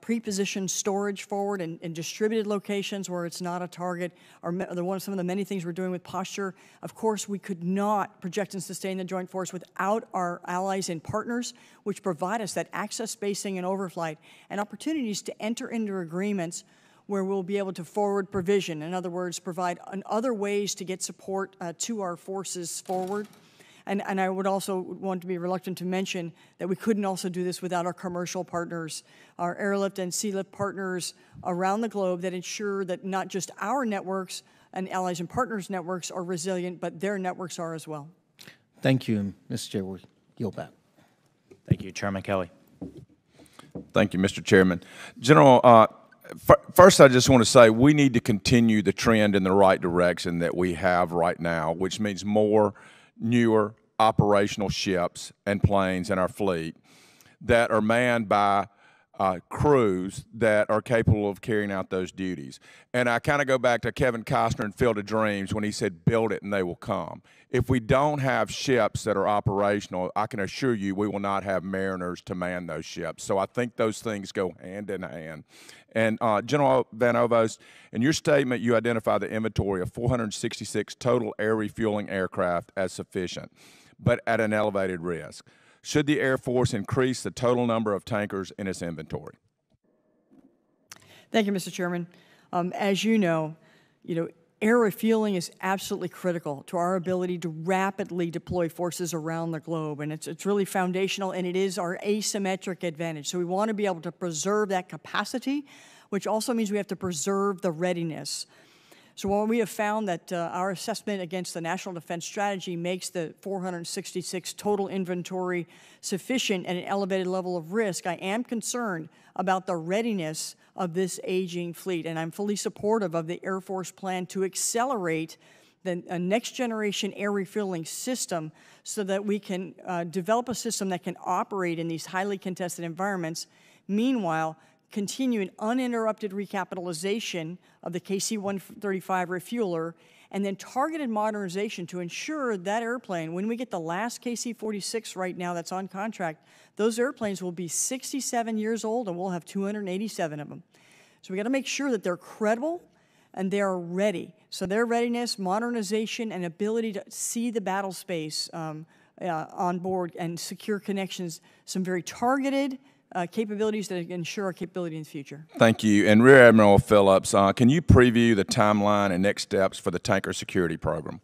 pre-positioned storage forward and distributed locations where it's not a target are some of the many things we're doing with posture. Of course, we could not project and sustain the joint force without our allies and partners, which provide us that access, spacing, and overflight, and opportunities to enter into agreements where we'll be able to forward provision. In other words, provide other ways to get support to our forces forward. And I would also want to be reluctant to mention that we couldn't also do this without our commercial partners, our airlift and sealift partners around the globe that ensure that not just our networks and allies and partners networks are resilient, but their networks are as well. Thank you, Mr. Chair. We'll yield back. Thank you, Chairman Kelly. Thank you, Mr. Chairman. General, first I just want to say we need to continue the trend in the right direction that we have right now, which means more newer operational ships and planes in our fleet that are manned by crews that are capable of carrying out those duties. And I kind of go back to Kevin Costner in Field of Dreams when he said, build it and they will come. If we don't have ships that are operational, I can assure you we will not have mariners to man those ships. So I think those things go hand in hand. And General Van Ovost, in your statement, you identify the inventory of 466 total air refueling aircraft as sufficient, but at an elevated risk. Should the Air Force increase the total number of tankers in its inventory? Thank you, Mr. Chairman. As you know, air refueling is absolutely critical to our ability to rapidly deploy forces around the globe, and it's really foundational, and it is our asymmetric advantage. So we want to be able to preserve that capacity, which also means we have to preserve the readiness. So while we have found that our assessment against the National Defense Strategy makes the 466 total inventory sufficient at an elevated level of risk, I am concerned about the readiness of this aging fleet, and I'm fully supportive of the Air Force plan to accelerate the next generation air refueling system so that we can develop a system that can operate in these highly contested environments. Meanwhile, continuing uninterrupted recapitalization of the KC-135 refueler, and then targeted modernization to ensure that airplane, when we get the last KC-46 right now that's on contract, those airplanes will be 67 years old and we'll have 287 of them. So we got to make sure that they're credible and they are ready. So their readiness, modernization, and ability to see the battle space on board and secure connections, some very targeted capabilities that ensure our capability in the future. Thank you. And Rear Admiral Phillips, can you preview the timeline and next steps for the tanker security program?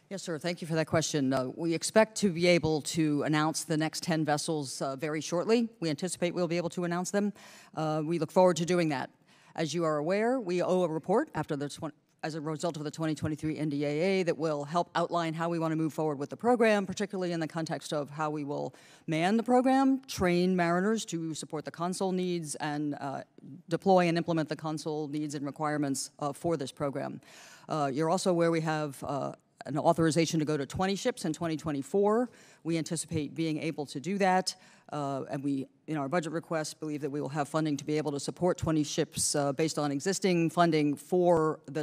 Yes, sir. Thank you for that question. We expect to be able to announce the next 10 vessels very shortly. We anticipate we'll be able to announce them. We look forward to doing that. As you are aware, we owe a report as a result of the 2023 NDAA that will help outline how we want to move forward with the program, particularly in the context of how we will man the program, train mariners to support the console needs, and deploy and implement the console needs and requirements for this program. You're also aware we have an authorization to go to 20 ships in 2024. We anticipate being able to do that, and we, in our budget request, believe that we will have funding to be able to support 20 ships based on existing funding for the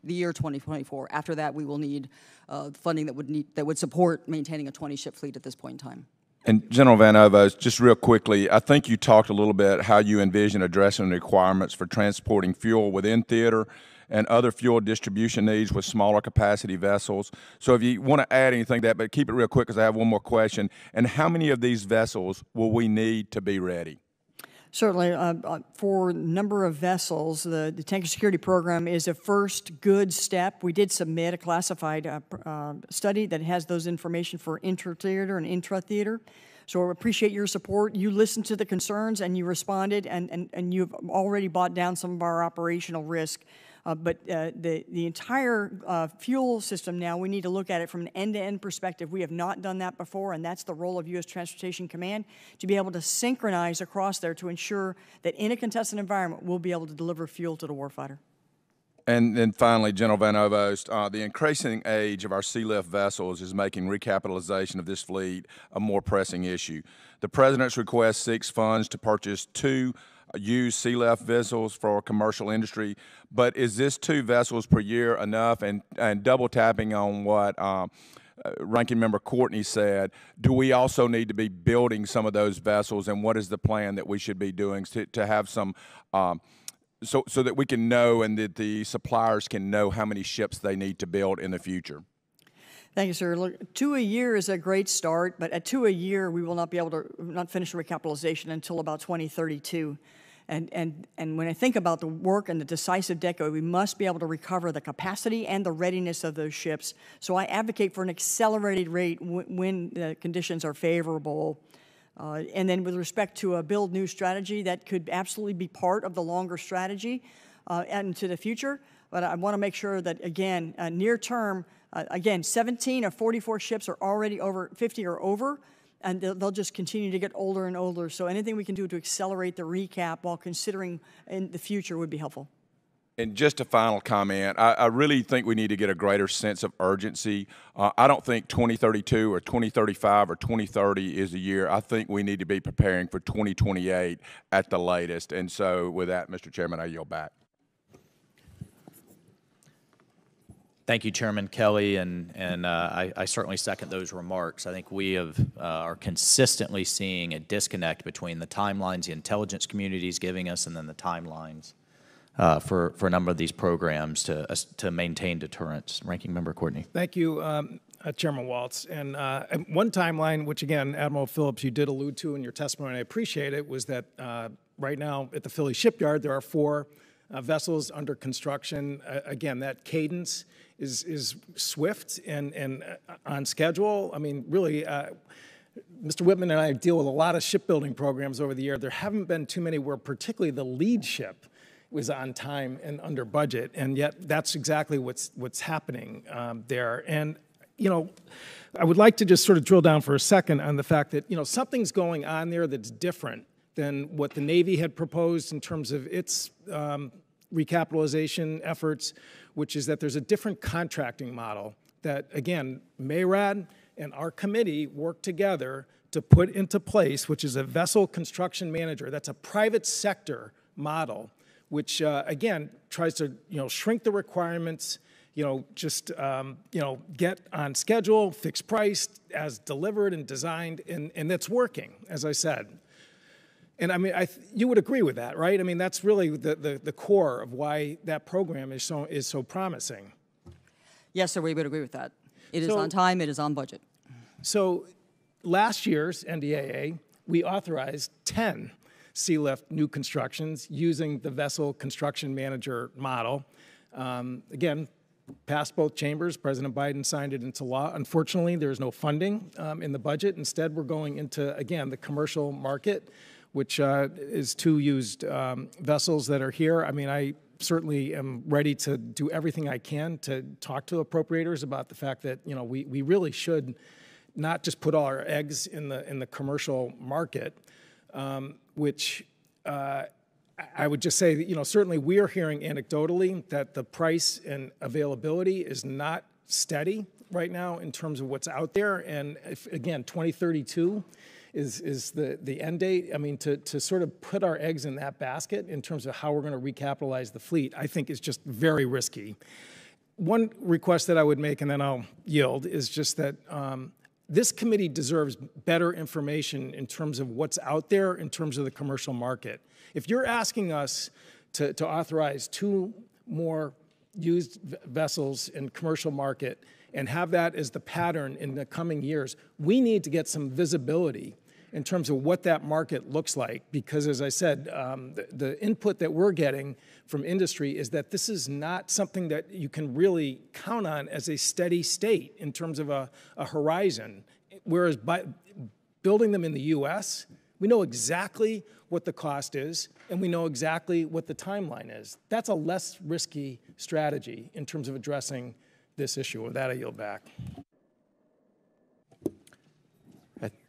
year 2024. After that, we will need funding that would support maintaining a 20-ship fleet at this point in time. And General Van Ovost, just real quickly, I think you talked a little bit how you envision addressing the requirements for transporting fuel within theater and other fuel distribution needs with smaller capacity vessels. So if you want to add anything to that, but keep it real quick because I have one more question. And how many of these vessels will we need to be ready? Certainly, for a number of vessels, the tanker security program is a first good step. We did submit a classified study that has those information for inter-theater and intra-theater. So I appreciate your support. You listened to the concerns and you responded, and you've already brought down some of our operational risk But the entire fuel system now, we need to look at it from an end-to-end perspective. We have not done that before, and that's the role of U.S. Transportation Command, to be able to synchronize across there to ensure that in a contested environment, we'll be able to deliver fuel to the warfighter. And then finally, General Van Ovost, the increasing age of our sea-lift vessels is making recapitalization of this fleet a more pressing issue. The President's request seeks funds to purchase 2 used sea-lift vessels for commercial industry, but is this 2 vessels per year enough? And double tapping on what Ranking Member Courtney said, do we also need to be building some of those vessels, and what is the plan that we should be doing to have some so that we can know and that the suppliers can know how many ships they need to build in the future? Thank you, sir. Look, 2 a year is a great start, but at 2 a year, we will not be able to not finish recapitalization until about 2032. And when I think about the work and the decisive decade, we must be able to recover the capacity and the readiness of those ships. So I advocate for an accelerated rate when the conditions are favorable. And then with respect to a build new strategy, that could absolutely be part of the longer strategy and to the future. But I want to make sure that, again, near term, again, 17 of 44 ships are already over 50 or over, and they'll just continue to get older and older. So anything we can do to accelerate the recap while considering in the future would be helpful. And just a final comment, I really think we need to get a greater sense of urgency. I don't think 2032 or 2035 or 2030 is the year. I think we need to be preparing for 2028 at the latest. And so with that, Mr. Chairman, I yield back. Thank you, Chairman Kelly, and I certainly second those remarks. I think we are consistently seeing a disconnect between the timelines the intelligence community is giving us and then the timelines for a number of these programs to maintain deterrence. Ranking Member Courtney. Thank you, Chairman Waltz. And one timeline, which again, Admiral Phillips, you did allude to in your testimony, and I appreciate it, was that right now at the Philly shipyard there are 4 vessels under construction. Again, that cadence is swift and on schedule. I mean, really, Mr. Whitman and I deal with a lot of shipbuilding programs over the year. There haven't been too many where particularly the lead ship was on time and under budget, and yet that's exactly what's happening there. And, you know, I would like to just sort of drill down for a second on the fact that, you know, something's going on there that's different than what the Navy had proposed in terms of its recapitalization efforts, which is that there's a different contracting model that, again, MARAD and our committee work together to put into place, which is a vessel construction manager. That's a private sector model, which, again, tries to, you know, shrink the requirements, you know, just, you know, get on schedule, fixed price, as delivered and designed, and that's working, as I said. And I mean, you would agree with that, right? I mean, that's really the core of why that program is so promising. Yes, sir, we would agree with that. It is on time, it is on budget. So last year's NDAA, we authorized 10 sea-lift new constructions using the vessel construction manager model. Again, passed both chambers. President Biden signed it into law. Unfortunately, there's no funding in the budget. Instead, we're going into, again, the commercial market, which is 2 used vessels that are here. I mean, I certainly am ready to do everything I can to talk to appropriators about the fact that, you know, we really should not just put all our eggs in the commercial market, which I would just say that, you know, certainly we are hearing anecdotally that the price and availability is not steady right now in terms of what's out there. And if, again, 2032 is the end date. I mean, to sort of put our eggs in that basket in terms of how we're going to recapitalize the fleet, I think is just very risky. One request that I would make, and then I'll yield, is just that this committee deserves better information in terms of what's out there in terms of the commercial market. If you're asking us to authorize 2 more used vessels in commercial market and have that as the pattern in the coming years, we need to get some visibility in terms of what that market looks like, because as I said, the input that we're getting from industry is that this is not something that you can really count on as a steady state in terms of a horizon, whereas by building them in the U.S., We know exactly what the cost is, and we know exactly what the timeline is. That's a less risky strategy in terms of addressing this issue. With that, I yield back.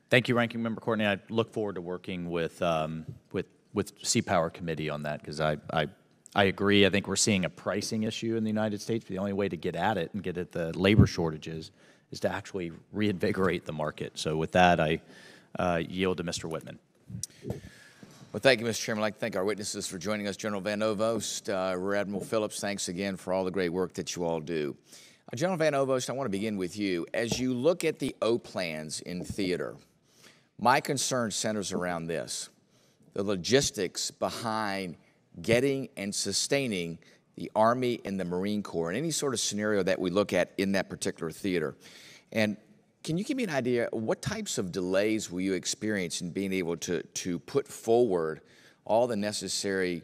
Thank you, Ranking Member Courtney. I look forward to working with Seapower Committee on that, because I agree. I think we're seeing a pricing issue in the United States. But the only way to get at it and get at the labor shortages is to actually reinvigorate the market. So with that, I yield to Mr. Whitman. Well, thank you, Mr. Chairman. I'd like to thank our witnesses for joining us. General Van Ovost, Rear Admiral Phillips, thanks again for all the great work that you all do. General Van Ovost, I want to begin with you. As you look at the O plans in theater, my concern centers around this: the logistics behind getting and sustaining the Army and the Marine Corps in any sort of scenario that we look at in that particular theater. And can you give me an idea, what types of delays will you experience in being able to put forward all the necessary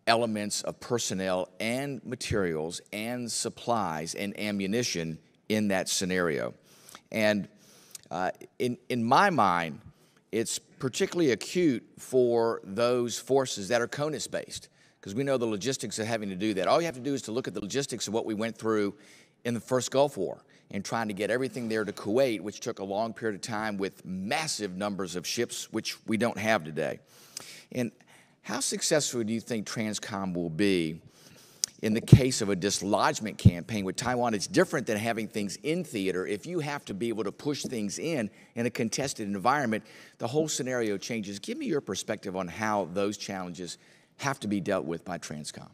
elements of personnel and materials and supplies and ammunition in that scenario? And in my mind, it's particularly acute for those forces that are CONUS-based, because we know the logistics of having to do that. All you have to do is to look at the logistics of what we went through in the first Gulf War and trying to get everything there to Kuwait, which took a long period of time with massive numbers of ships, which we don't have today. And how successful do you think TRANSCOM will be in the case of a dislodgement campaign with Taiwan? It's different than having things in theater. If you have to be able to push things in a contested environment, the whole scenario changes. Give me your perspective on how those challenges have to be dealt with by TRANSCOM.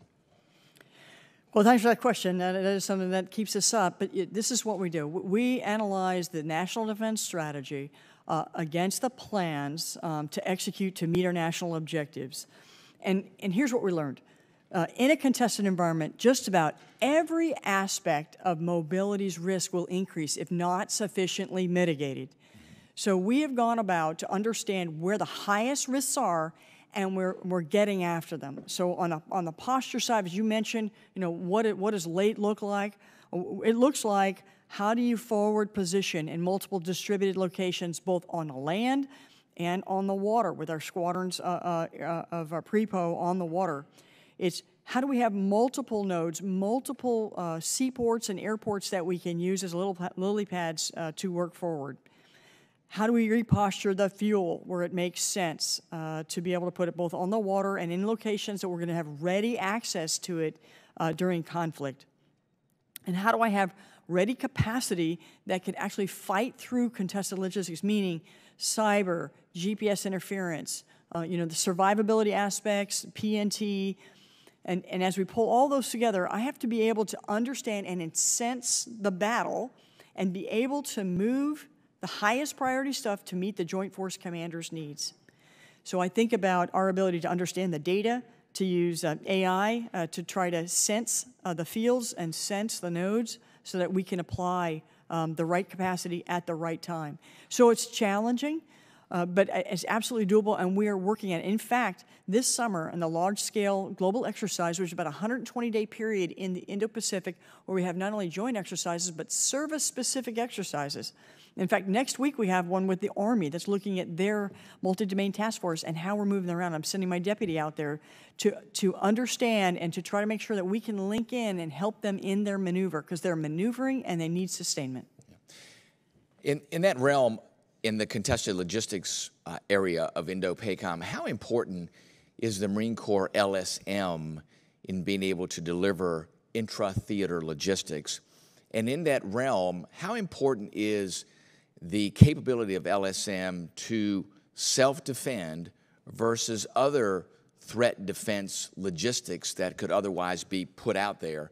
Well, thanks for that question. That is something that keeps us up. But this is what we do. We analyze the national defense strategy against the plans to execute to meet our national objectives. And here's what we learned. In a contested environment, just about every aspect of mobility's risk will increase if not sufficiently mitigated. So we have gone about to understand where the highest risks are, and we're getting after them. So on the posture side, as you mentioned, what does late look like? It looks like, how do you forward position in multiple distributed locations, both on the land and on the water, with our squadrons of our pre-PO on the water? It's how do we have multiple nodes, multiple seaports and airports that we can use as little lily pads to work forward? How do we reposture the fuel where it makes sense to be able to put it both on the water and in locations that we're going to have ready access to it during conflict? And how do I have ready capacity that could actually fight through contested logistics, meaning cyber, GPS interference, the survivability aspects, PNT, and as we pull all those together, I have to be able to understand and sense the battle and be able to move the highest priority stuff to meet the Joint Force Commander's needs. So I think about our ability to understand the data, to use AI to try to sense the fields and sense the nodes so that we can apply the right capacity at the right time. So it's challenging, but it's absolutely doable, and we are working at it. In fact, this summer, in the large-scale global exercise, which is about a 120-day period in the Indo-Pacific, where we have not only joint exercises, but service-specific exercises. In fact, next week we have one with the Army that's looking at their multi-domain task force and how we're moving around. I'm sending my deputy out there to understand and to try to make sure that we can link in and help them in their maneuver, because they're maneuvering and they need sustainment. In that realm, in the contested logistics area of Indo-PACOM, how important is the Marine Corps LSM in being able to deliver intra-theater logistics? And in that realm, how important is the capability of LSM to self-defend versus other threat defense logistics that could otherwise be put out there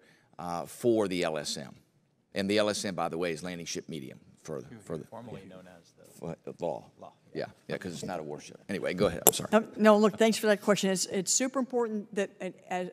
for the LSM? And the LSM, by the way, is landing ship medium for the Formerly known as the law. Yeah, because it's not a warship. Anyway, go ahead. I'm sorry. No, look, thanks for that question. It's super important that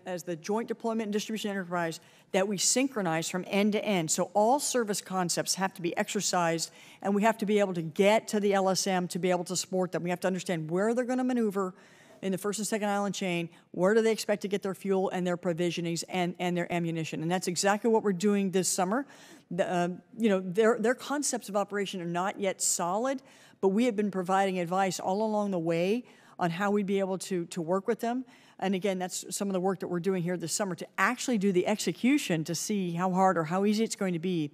as the joint deployment and distribution enterprise, that we synchronize from end to end. So all service concepts have to be exercised, and we have to be able to get to the LSM to be able to support them. We have to understand where they're going to maneuver in the first and second island chain, where do they expect to get their fuel and their provisionings and their ammunition. And that's exactly what we're doing this summer. Their concepts of operation are not yet solid, but we have been providing advice all along the way on how we'd be able to work with them. And again, that's some of the work that we're doing here this summer to actually do the execution to see how hard or how easy it's going to be.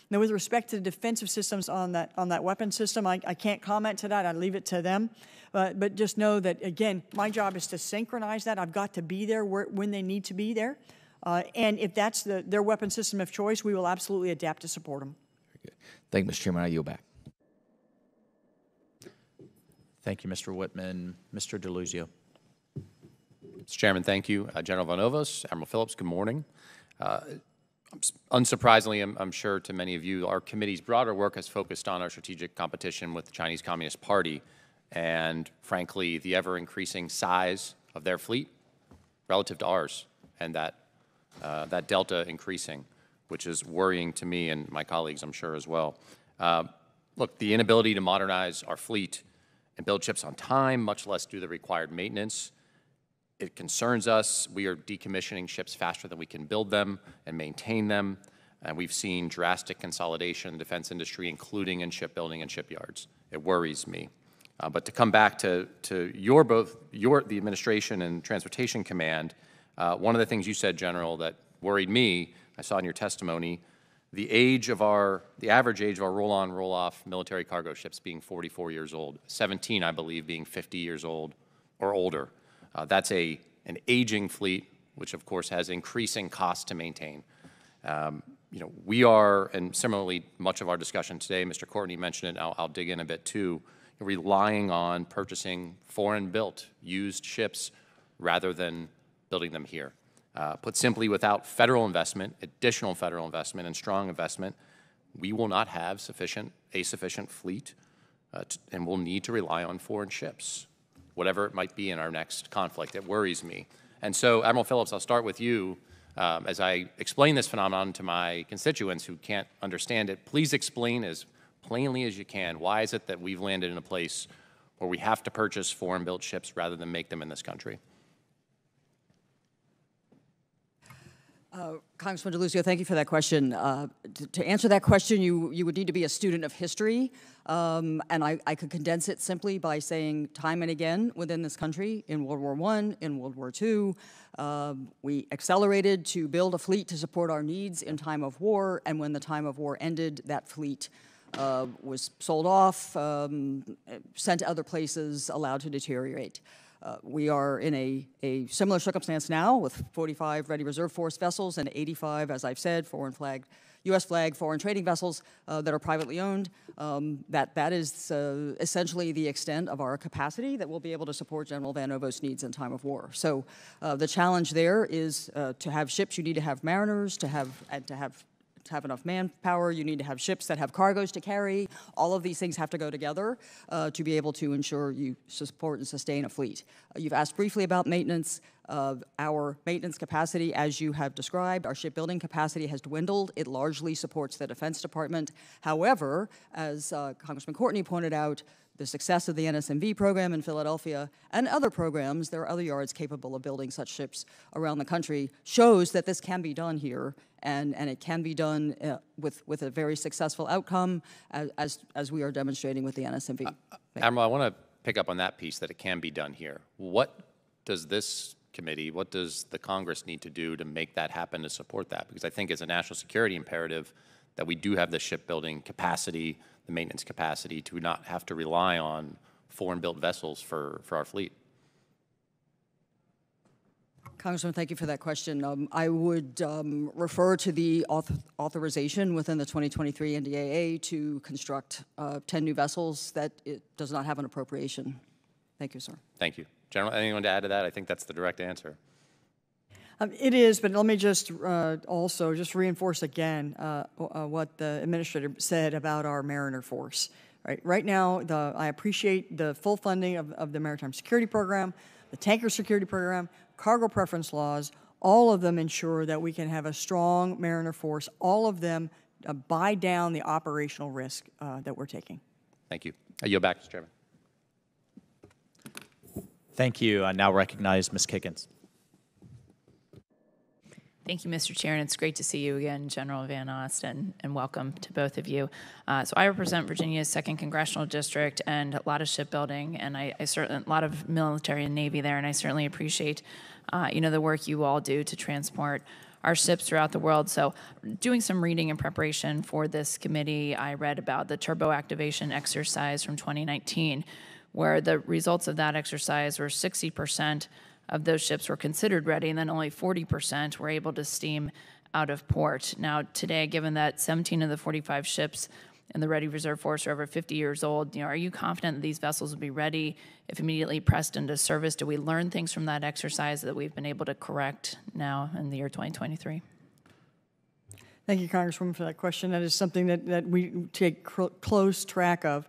Now, with respect to the defensive systems on that weapon system, I can't comment to that. I leave it to them. But just know that, again, my job is to synchronize that. I've got to be there when they need to be there. And if that's their weapon system of choice, we will absolutely adapt to support them. Very good. Thank you, Mr. Chairman. I yield back. Thank you, Mr. Whitman. Mr. DeLuzio. Mr. Chairman, thank you. General Van Ovost, Admiral Phillips, good morning. Unsurprisingly, I'm sure to many of you, our committee's broader work has focused on our strategic competition with the Chinese Communist Party and, frankly, the ever-increasing size of their fleet relative to ours, and that delta increasing, which is worrying to me and my colleagues, I'm sure, as well. Look, the inability to modernize our fleet and build ships on time, much less do the required maintenance, it concerns us. We are decommissioning ships faster than we can build them and maintain them, and we've seen drastic consolidation in the defense industry, including in shipbuilding and shipyards. It worries me. But to come back to the administration and Transportation Command, one of the things you said, General, that worried me, I saw in your testimony, the average age of our roll-on, roll-off military cargo ships being 44 years old, 17, I believe, being 50 years old or older. That's an aging fleet, which of course has increasing costs to maintain. We are, and similarly, much of our discussion today, Mr. Courtney mentioned it, and I'll dig in a bit too, relying on purchasing foreign-built, used ships rather than building them here. Put simply, without federal investment, additional federal investment, and strong investment, we will not have a sufficient fleet, and we'll need to rely on foreign ships, whatever it might be in our next conflict. It worries me. And so, Admiral Phillips, I'll start with you. As I explain this phenomenon to my constituents who can't understand it, please explain as plainly as you can, why is it that we've landed in a place where we have to purchase foreign-built ships rather than make them in this country? Congressman DeLuzio, thank you for that question. To answer that question, you would need to be a student of history, and I could condense it simply by saying time and again within this country, in World War I, in World War II, we accelerated to build a fleet to support our needs in time of war, and when the time of war ended, that fleet was sold off, sent to other places, allowed to deteriorate. We are in a similar circumstance now with 45 Ready Reserve Force vessels and 85, as I've said, U.S. flag foreign trading vessels that are privately owned. That is essentially the extent of our capacity that we'll be able to support General Van Ovost's needs in time of war. So the challenge there is to have ships, you need to have mariners, to have enough manpower, you need to have ships that have cargoes to carry. All of these things have to go together to be able to ensure you support and sustain a fleet. You've asked briefly about maintenance. Our maintenance capacity, as you have described, our shipbuilding capacity has dwindled. It largely supports the Defense Department. However, as Congressman Courtney pointed out, the success of the NSMV program in Philadelphia and other programs, there are other yards capable of building such ships around the country, shows that this can be done here, and it can be done with a very successful outcome, as we are demonstrating with the NSMV. Admiral, I want to pick up on that piece, that it can be done here. What does this committee, what does the Congress need to do to make that happen, to support that? Because I think it's a national security imperative that we do have the shipbuilding capacity, the maintenance capacity, to not have to rely on foreign-built vessels for our fleet. Congressman, thank you for that question. I would refer to the authorization within the 2023 NDAA to construct 10 new vessels that it does not have an appropriation. Thank you, sir. Thank you. General, anyone to add to that? I think that's the direct answer. It is, but let me just also just reinforce again what the administrator said about our Mariner force. Right now, I appreciate the full funding of the Maritime Security Program, the Tanker Security Program, cargo preference laws. All of them ensure that we can have a strong Mariner force. All of them buy down the operational risk that we're taking. Thank you. I yield back, Mr. Chairman. Thank you. I now recognize Ms. Kiggins. Thank you, Mr. Chair, and it's great to see you again, General Van Ovost, and welcome to both of you. So I represent Virginia's 2nd Congressional District and a lot of shipbuilding, and I certainly, a lot of military and Navy there, and I certainly appreciate, the work you all do to transport our ships throughout the world. So doing some reading in preparation for this committee, I read about the turbo activation exercise from 2019, where the results of that exercise were 60% of those ships were considered ready, and then only 40% were able to steam out of port. Now, today, given that 17 of the 45 ships in the Ready Reserve Force are over 50 years old, are you confident that these vessels will be ready if immediately pressed into service? Do we learn things from that exercise that we've been able to correct now in the year 2023? Thank you, Congresswoman, for that question. That is something that we take close track of.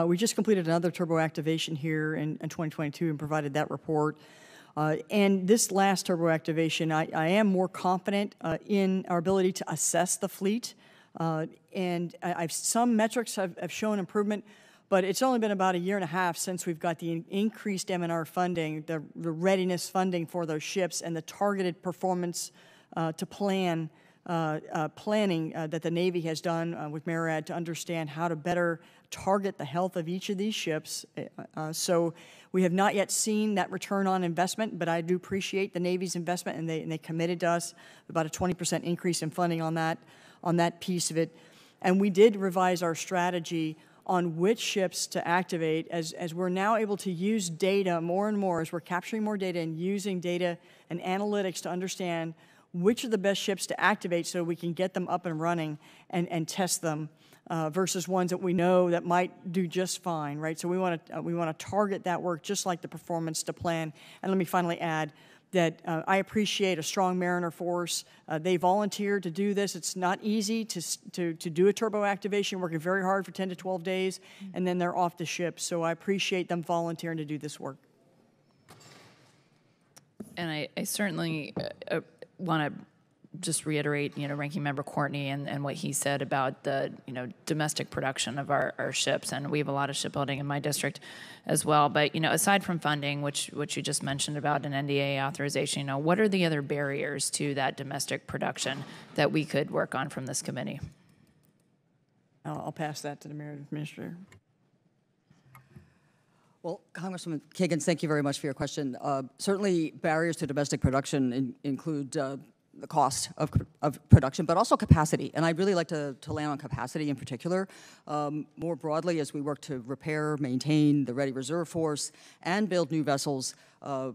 We just completed another turbo activation here in 2022 and provided that report. And this last turbo activation, I am more confident in our ability to assess the fleet. And some metrics have shown improvement, but it's only been about a year and a half since we've got the increased M&R funding, the readiness funding for those ships, and the targeted performance to planning that the Navy has done with MARAD to understand how to better target the health of each of these ships. So we have not yet seen that return on investment, but I do appreciate the Navy's investment, and they committed to us about a 20% increase in funding on that piece of it. And we did revise our strategy on which ships to activate as we're now able to use data more and more, as we're capturing more data and using data and analytics to understand which are the best ships to activate so we can get them up and running and test them versus ones that we know that might do just fine, right? So we want to target that work just like the performance to plan. And let me finally add that I appreciate a strong Mariner force. They volunteered to do this. It's not easy to do a turbo activation, working very hard for 10 to 12 days, and then they're off the ship. So I appreciate them volunteering to do this work. And I certainly want to just reiterate, Ranking Member Courtney and what he said about the, domestic production of our ships. And we have a lot of shipbuilding in my district as well. But, aside from funding, which you just mentioned about an NDA authorization, what are the other barriers to that domestic production that we could work on from this committee? I'll pass that to the Mayor Administrator. Well, Congresswoman Kagan, thank you very much for your question. Certainly, barriers to domestic production include the cost of production, but also capacity. And I'd really like to land on capacity in particular. More broadly, as we work to repair, maintain the Ready Reserve Force and build new vessels,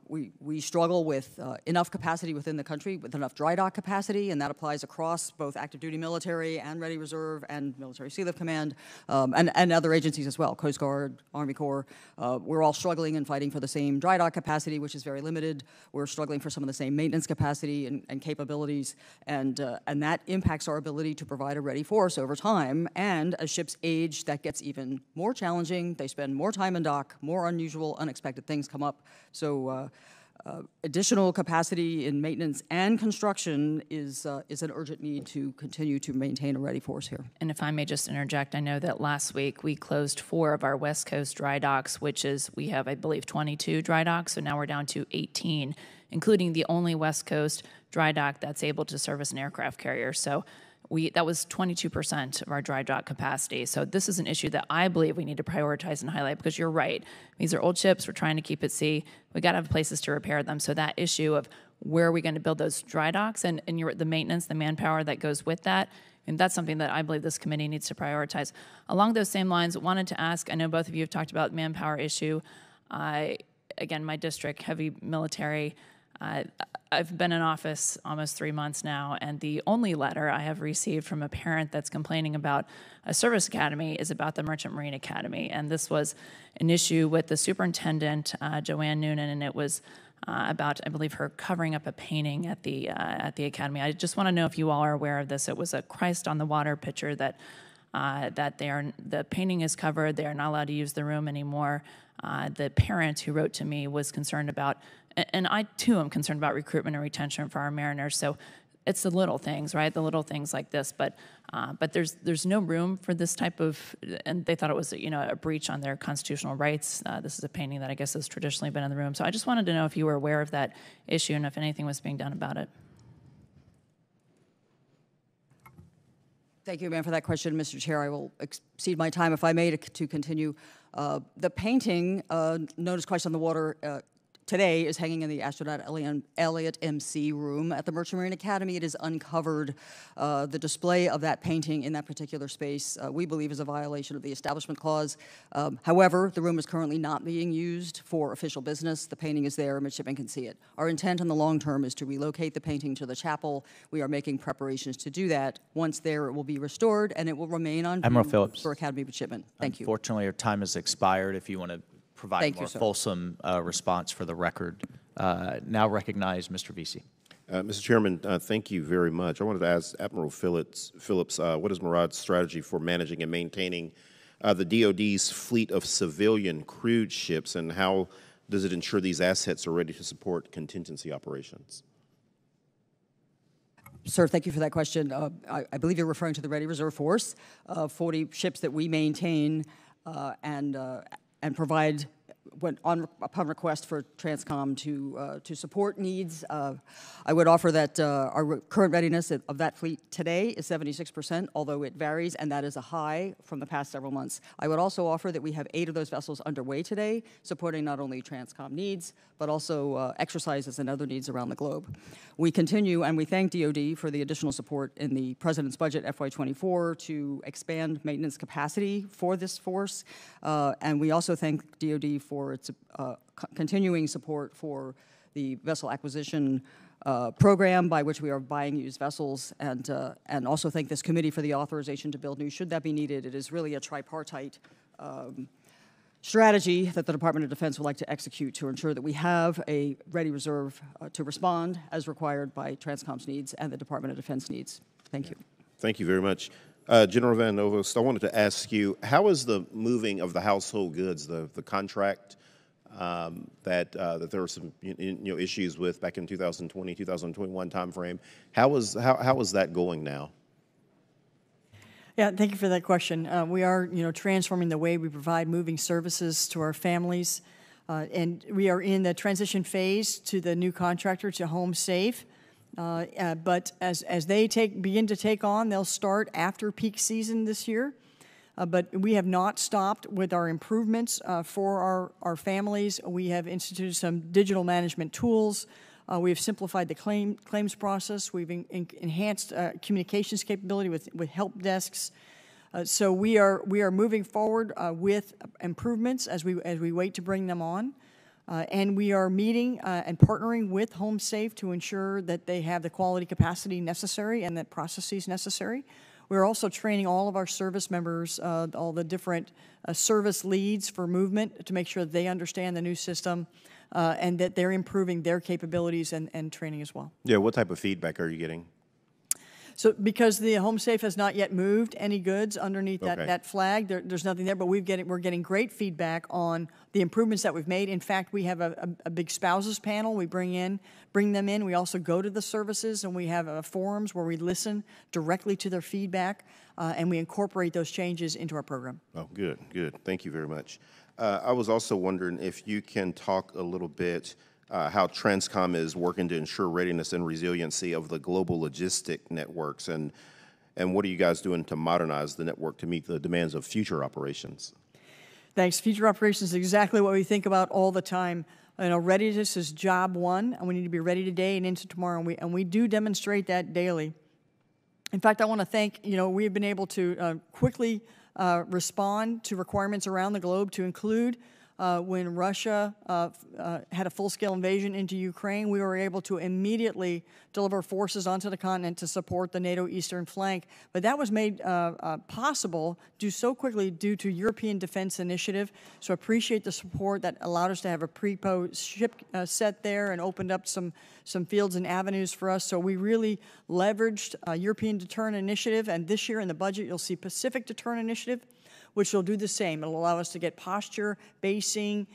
we struggle with enough capacity within the country, with enough dry dock capacity, and that applies across both active duty military and Ready Reserve and Military Sea Lift Command and other agencies as well, Coast Guard, Army Corps. We're all struggling and fighting for the same dry dock capacity, which is very limited. We're struggling for some of the same maintenance capacity and capabilities, and that impacts our ability to provide a ready force over time. And as ships age, that gets even more challenging. They spend more time in dock, more unusual, unexpected things come up. So additional capacity in maintenance and construction is an urgent need to continue to maintain a ready force here. And if I may just interject, I know that last week we closed 4 of our West Coast dry docks, we have, I believe, 22 dry docks, so now we're down to 18, including the only West Coast dry dock that's able to service an aircraft carrier. So that was 22% of our dry dock capacity. So this is an issue that I believe we need to prioritize and highlight, because you're right. These are old ships. We're trying to keep at sea. We got to have places to repair them. So that issue of where are we going to build those dry docks and the maintenance, the manpower that goes with that, and that's something that I believe this committee needs to prioritize. Along those same lines, I wanted to ask, I know both of you have talked about the manpower issue. Again, my district, heavy military. I've been in office almost 3 months now, and the only letter I have received from a parent that's complaining about a service academy is about the Merchant Marine Academy. And this was an issue with the superintendent, Joanne Noonan, and it was about, I believe, her covering up a painting at the academy. I just want to know if you all are aware of this. It was a Christ on the water picture that the painting is covered. They are not allowed to use the room anymore. The parent who wrote to me was concerned about, and I too am concerned about recruitment and retention for our mariners. So it's the little things, right? The little things like this, but there's no room for this type of, and they thought it was a breach on their constitutional rights. This is a painting that I guess has traditionally been in the room. So I just wanted to know if you were aware of that issue and if anything was being done about it. Thank you, ma'am, for that question, Mr. Chair. I will exceed my time, if I may, to continue. The painting, known as Christ on the Water, today is hanging in the astronaut Elliott MC room at the Merchant Marine Academy. It has uncovered the display of that painting in that particular space, we believe is a violation of the Establishment Clause. However, the room is currently not being used for official business. The painting is there, midshipmen can see it. Our intent in the long term is to relocate the painting to the chapel. We are making preparations to do that. Once there, it will be restored, and it will remain on Admiral view Phillips. for Academy midshipmen. Thank you. Unfortunately, your time has expired. If you want to provide Thank a you, more sir. fulsome response for the record. Now recognize Mr. Vesey. Mr. Chairman, thank you very much. I wanted to ask Admiral Phillips, what is Murad's strategy for managing and maintaining the DoD's fleet of civilian crewed ships, and how does it ensure these assets are ready to support contingency operations? Sir, thank you for that question. I believe you're referring to the Ready Reserve Force, 40 ships that we maintain and provide upon request for Transcom to support needs. I would offer that our current readiness of that fleet today is 76%, although it varies, and that is a high from the past several months. I would also offer that we have 8 of those vessels underway today, supporting not only Transcom needs, but also exercises and other needs around the globe. We continue, and we thank DoD for the additional support in the President's budget FY24 to expand maintenance capacity for this force, and we also thank DoD for its continuing support for the vessel acquisition program by which we are buying used vessels, and also thank this committee for the authorization to build new should that be needed. It is really a tripartite strategy that the Department of Defense would like to execute to ensure that we have a ready reserve to respond as required by Transcom's needs and the Department of Defense needs. Thank you. Thank you very much. General Van Ovost, I wanted to ask you, how is the moving of the household goods, the contract that there were some issues with back in 2020, 2021 timeframe, how is that going now? Yeah, thank you for that question. We are, transforming the way we provide moving services to our families, and we are in the transition phase to the new contractor, to Home Safe. But as they begin to take on, they'll start after peak season this year. But we have not stopped with our improvements for our families. We have instituted some digital management tools. We have simplified the claims process. We've enhanced communications capability with help desks. So we are moving forward with improvements as we wait to bring them on. And we are meeting and partnering with Home Safe to ensure that they have the quality capacity necessary and the processes necessary. We're also training all of our service members, all the different service leads for movement, to make sure that they understand the new system and that they're improving their capabilities and training as well. Yeah, what type of feedback are you getting? So because the Home Safe has not yet moved any goods underneath that flag, there's nothing there, but we're getting great feedback on the improvements that we've made. In fact, we have a big spouses panel. We bring them in. We also go to the services, and we have forums where we listen directly to their feedback, and we incorporate those changes into our program. Oh, good. Thank you very much. I was also wondering if you can talk a little bit how Transcom is working to ensure readiness and resiliency of the global logistic networks, and what are you guys doing to modernize the network to meet the demands of future operations? Thanks. Future operations is exactly what we think about all the time. Readiness is job one, and we need to be ready today and into tomorrow, and we do demonstrate that daily. In fact, I want to thank, we've been able to quickly respond to requirements around the globe, to include when Russia had a full-scale invasion into Ukraine. We were able to immediately deliver forces onto the continent to support the NATO eastern flank. But that was made possible so quickly due to European Defense Initiative. So I appreciate the support that allowed us to have a pre-post ship set there and opened up some fields and avenues for us. So we really leveraged European Deterrent Initiative, and this year in the budget you'll see Pacific Deterrent Initiative, which will do the same. It'll allow us to get posture, basing,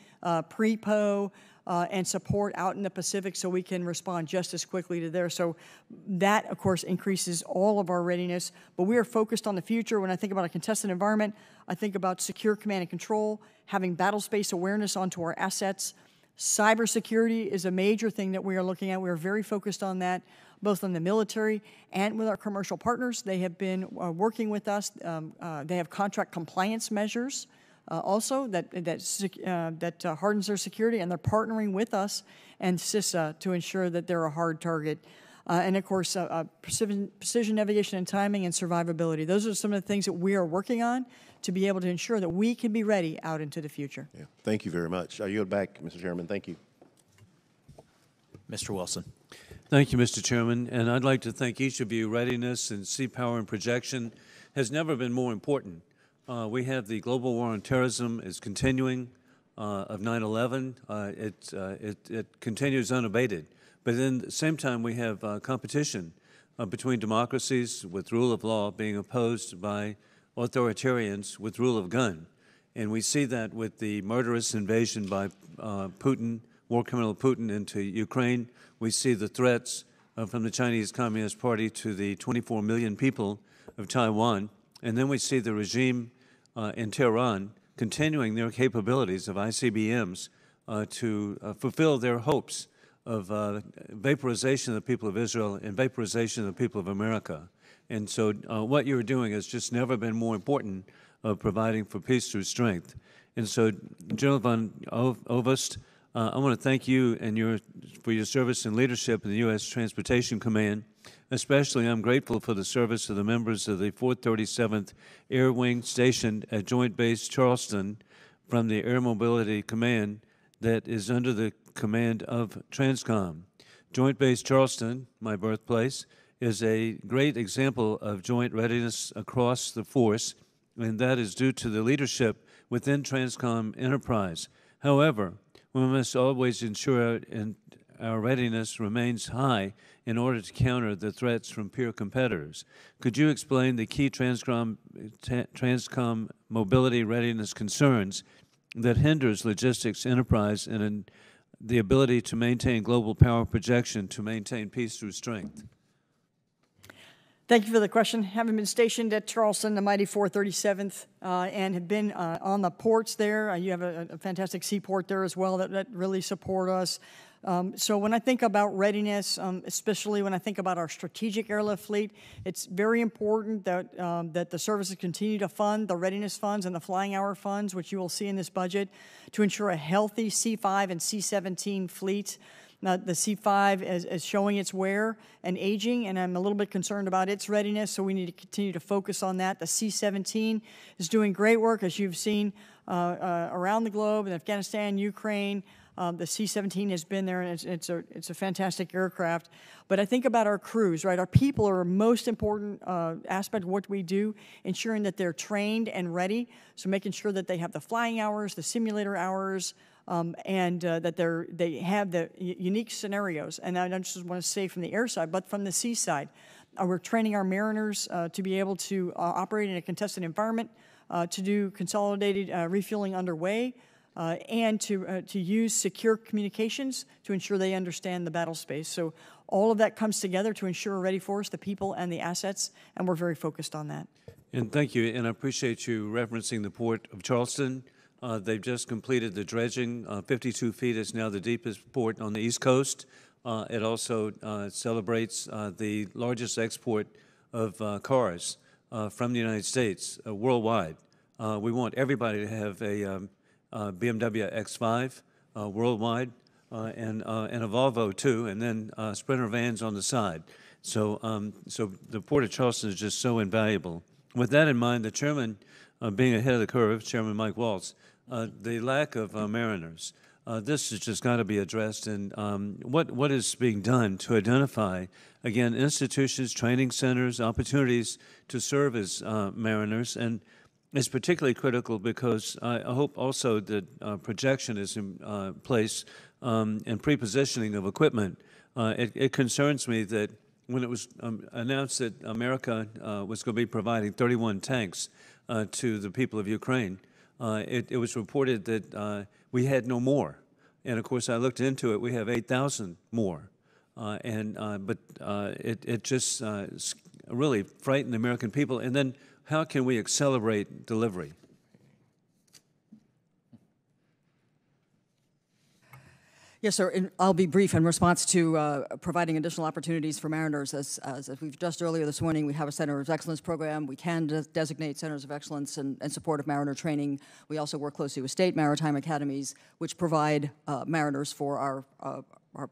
pre-po, and support out in the Pacific so we can respond just as quickly to there. So that, of course, increases all of our readiness. But we are focused on the future. When I think about a contested environment, I think about secure command and control, having battle space awareness onto our assets, Cybersecurity is a major thing that we are looking at. We are very focused on that, both in the military and with our commercial partners. They have been working with us. They have contract compliance measures also that hardens their security, and they're partnering with us and CISA to ensure that they're a hard target. And of course, precision navigation and timing and survivability. Those are some of the things that we are working on to be able to ensure that we can be ready out into the future. Yeah. Thank you very much. I yield back, Mr. Chairman. Thank you. Mr. Wilson. Thank you, Mr. Chairman, and I'd like to thank each of you. Readiness and Seapower and Projection has never been more important. We have the global war on terrorism is continuing of 9/11. It continues unabated. But then at the same time, we have competition between democracies with rule of law being opposed by authoritarians with rule of gun. And we see that with the murderous invasion by Putin, war criminal Putin, into Ukraine. We see the threats from the Chinese Communist Party to the 24 million people of Taiwan. And then we see the regime in Tehran continuing their capabilities of ICBMs to fulfill their hopes of vaporization of the people of Israel and vaporization of the people of America. And so what you're doing has just never been more important of providing for peace through strength. And so, General Van Ovost, I want to thank you and for your service and leadership in the U.S. Transportation Command. Especially, I'm grateful for the service of the members of the 437th Air Wing stationed at Joint Base Charleston from the Air Mobility Command that is under the command of TRANSCOM. Joint Base Charleston, my birthplace, is a great example of joint readiness across the force, and that is due to the leadership within TRANSCOM enterprise. However, we must always ensure our readiness remains high in order to counter the threats from peer competitors. Could you explain the key TRANSCOM mobility readiness concerns that hinders logistics enterprise and the ability to maintain global power projection to maintain peace through strength? Thank you for the question. Having been stationed at Charleston, the mighty 437th, and have been on the ports there, you have a fantastic seaport there as well that really support us. So when I think about readiness, especially when I think about our strategic airlift fleet, it's very important that that the services continue to fund the readiness funds and the flying hour funds, which you will see in this budget, to ensure a healthy C-5 and C-17 fleet. Now, the C-5 is showing its wear and aging, and I'm a little bit concerned about its readiness, so we need to continue to focus on that. The C-17 is doing great work, as you've seen around the globe, in Afghanistan, Ukraine. The C-17 has been there, and it's a fantastic aircraft. But I think about our crews, right? Our people are our most important aspect of what we do, ensuring that they're trained and ready, so making sure that they have the flying hours, the simulator hours, and that they have the unique scenarios. And I don't just want to say from the air side, but from the sea side. We're training our mariners to be able to operate in a contested environment, to do consolidated refueling underway, and to use secure communications to ensure they understand the battle space. So all of that comes together to ensure we're ready for us, the people and the assets, and we're very focused on that. And thank you, and I appreciate you referencing the Port of Charleston. They've just completed the dredging. 52 feet is now the deepest port on the East Coast. It also celebrates the largest export of cars from the United States worldwide. We want everybody to have a BMW X5 worldwide, and a Volvo too, and then Sprinter vans on the side. So, so the Port of Charleston is just so invaluable. With that in mind, the chairman, being ahead of the curve, Chairman Mike Waltz, the lack of mariners. This has just got to be addressed, and what is being done to identify, again, institutions, training centers, opportunities to serve as mariners, and it's particularly critical because I hope also that projection is in place and pre-positioning of equipment. It concerns me that when it was announced that America was going to be providing 31 tanks to the people of Ukraine, it was reported that we had no more. And of course, I looked into it. We have 8,000 more. But it just really frightened the American people. And then how can we accelerate delivery? Yes, sir. And I'll be brief in response to providing additional opportunities for mariners. As we've discussed earlier this morning, we have a Center of Excellence program. We can designate centers of excellence in support of mariner training. We also work closely with state maritime academies, which provide mariners for our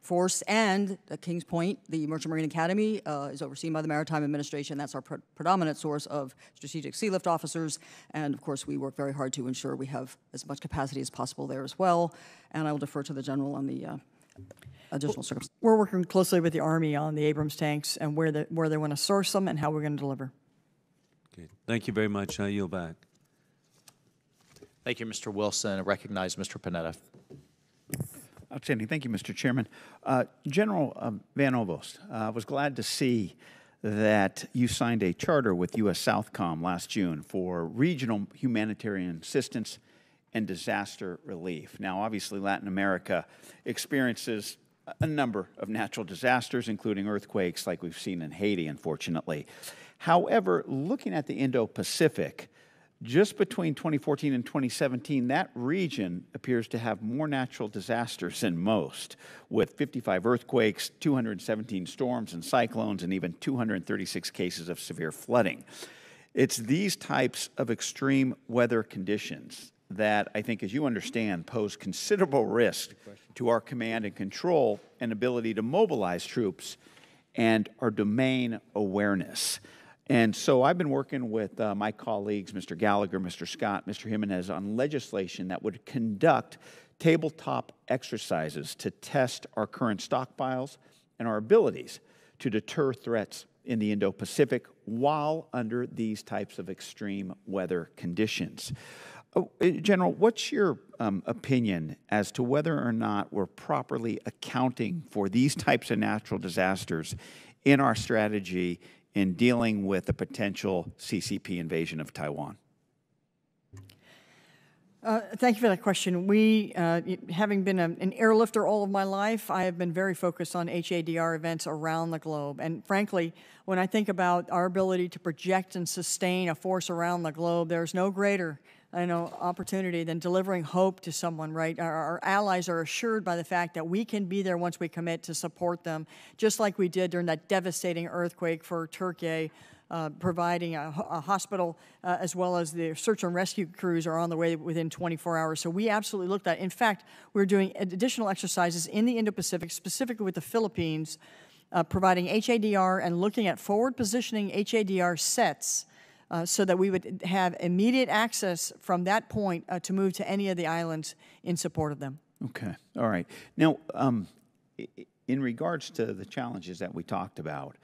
force. And at Kings Point, the Merchant Marine Academy is overseen by the Maritime Administration. That's our predominant source of strategic sea lift officers. And of course, we work very hard to ensure we have as much capacity as possible there as well. And I will defer to the General on the additional circumstances. We're working closely with the Army on the Abrams tanks and where they want to source them and how we're going to deliver. Okay. Thank you very much. I yield back. Thank you, Mr. Wilson. I recognize Mr. Panetta. Outstanding. Thank you, Mr. Chairman. General Van Ovost, I was glad to see that you signed a charter with U.S. Southcom last June for regional humanitarian assistance and disaster relief. Now, obviously, Latin America experiences a number of natural disasters, including earthquakes like we've seen in Haiti, unfortunately. However, looking at the Indo-Pacific, just between 2014 and 2017, that region appears to have more natural disasters than most, with 55 earthquakes, 217 storms and cyclones, and even 236 cases of severe flooding. It's these types of extreme weather conditions that I think, as you understand, pose considerable risk to our command and control and ability to mobilize troops and our domain awareness. And so I've been working with my colleagues, Mr. Gallagher, Mr. Scott, Mr. Jimenez, on legislation that would conduct tabletop exercises to test our current stockpiles and our abilities to deter threats in the Indo-Pacific while under these types of extreme weather conditions. General, what's your opinion as to whether or not we're properly accounting for these types of natural disasters in our strategy in dealing with the potential CCP invasion of Taiwan? Thank you for that question. We, having been an airlifter all of my life, I have been very focused on HADR events around the globe. And frankly, when I think about our ability to project and sustain a force around the globe, there's no greater opportunity than delivering hope to someone, right? Our allies are assured by the fact that we can be there once we commit to support them, just like we did during that devastating earthquake for Turkey, providing a hospital as well as the search and rescue crews are on the way within 24 hours. So we absolutely looked at. In fact, we're doing additional exercises in the Indo-Pacific, specifically with the Philippines, providing HADR and looking at forward positioning HADR sets so that we would have immediate access from that point to move to any of the islands in support of them. Okay. All right. Now, in regards to the challenges that we talked about,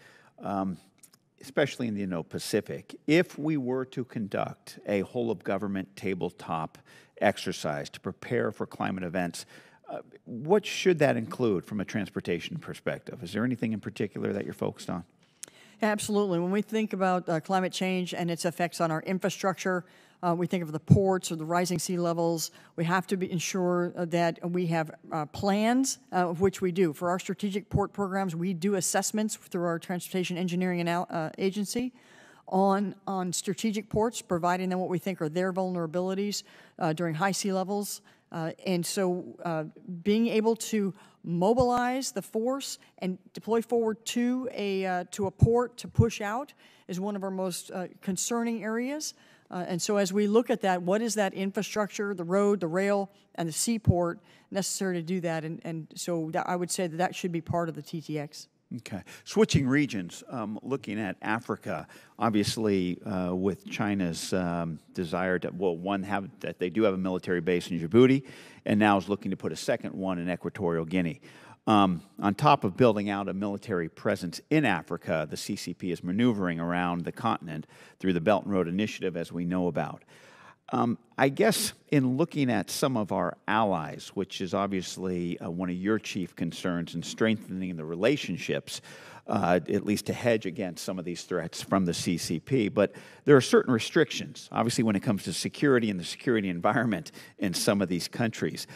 especially in the Indo-Pacific, if we were to conduct a whole-of-government tabletop exercise to prepare for climate events, what should that include from a transportation perspective? Is there anything in particular that you're focused on? Absolutely. When we think about climate change and its effects on our infrastructure, we think of the ports or the rising sea levels. We have to ensure that we have plans, of which we do. For our strategic port programs, we do assessments through our Transportation Engineering Agency on strategic ports, providing them what we think are their vulnerabilities during high sea levels. And so being able to mobilize the force and deploy forward to a port to push out is one of our most concerning areas. And so as we look at that, what is that infrastructure, the road, the rail, and the seaport necessary to do that? And so I would say that should be part of the TTX. Okay. Switching regions, looking at Africa, obviously with China's desire to, that they do have a military base in Djibouti, and now is looking to put a second one in Equatorial Guinea. On top of building out a military presence in Africa, the CCP is maneuvering around the continent through the Belt and Road Initiative, as we know about. I guess in looking at some of our allies, which is obviously one of your chief concerns in strengthening the relationships, at least to hedge against some of these threats from the CCP, but there are certain restrictions, obviously when it comes to security and the security environment in some of these countries.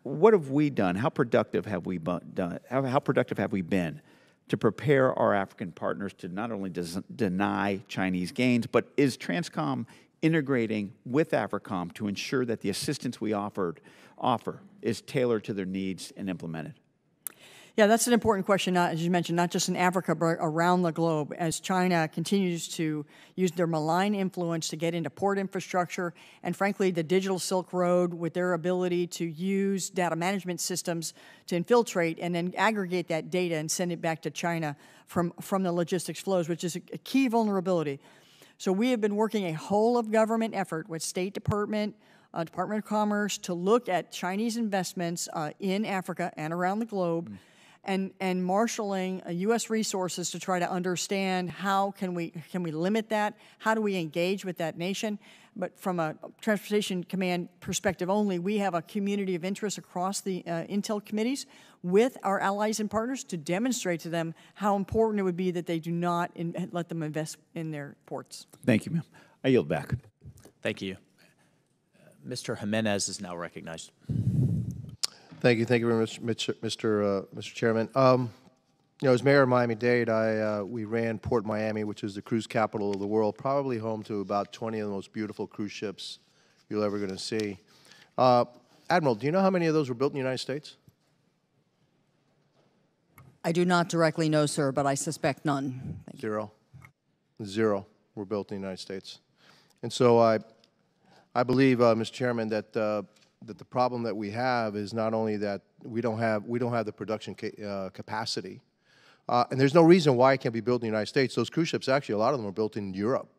What have we done? How productive have we done? How productive have we been to prepare our African partners to not only deny Chinese gains, but is TRANSCOM integrating with AFRICOM to ensure that the assistance we offer is tailored to their needs and implemented? Yeah, that's an important question, as you mentioned, not just in Africa, but around the globe, as China continues to use their malign influence to get into port infrastructure, and frankly, the digital Silk Road with their ability to use data management systems to infiltrate and then aggregate that data and send it back to China from the logistics flows, which is a key vulnerability. So we have been working a whole-of-government effort with State Department, Department of Commerce, to look at Chinese investments in Africa and around the globe, and marshaling U.S. resources to try to understand how can we limit that, how do we engage with that nation. But from a Transportation Command perspective only, we have a community of interest across the intel committees with our allies and partners to demonstrate to them how important it would be that they do not let them invest in their ports. Thank you, ma'am. I yield back. Thank you. Mr. Jimenez is now recognized. Thank you very much, Mr. Chairman. You know, as mayor of Miami-Dade, we ran Port Miami, which is the cruise capital of the world, probably home to about 20 of the most beautiful cruise ships you're ever going to see. Admiral, do you know how many of those were built in the United States? I do not directly know, sir, but I suspect none. Thank you. Zero were built in the United States. And so I believe, Mr. Chairman, that the problem that we have is not only that we don't have the production capacity, and there's no reason why it can't be built in the United States. Those cruise ships, actually, a lot of them are built in Europe.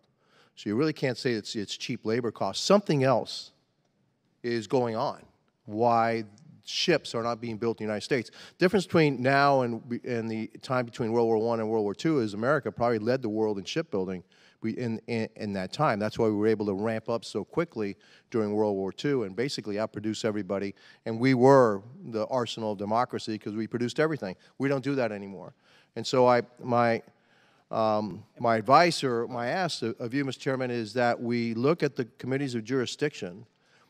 So you really can't say it's cheap labor costs. Something else is going on. Why ships are not being built in the United States. Difference between now and the time between World War I and World War II is America probably led the world in shipbuilding in that time. That's why we were able to ramp up so quickly during World War II and basically outproduce everybody. And we were the arsenal of democracy because we produced everything. We don't do that anymore. And so my advice or my ask of you, Mr. Chairman, is that we look at the committees of jurisdiction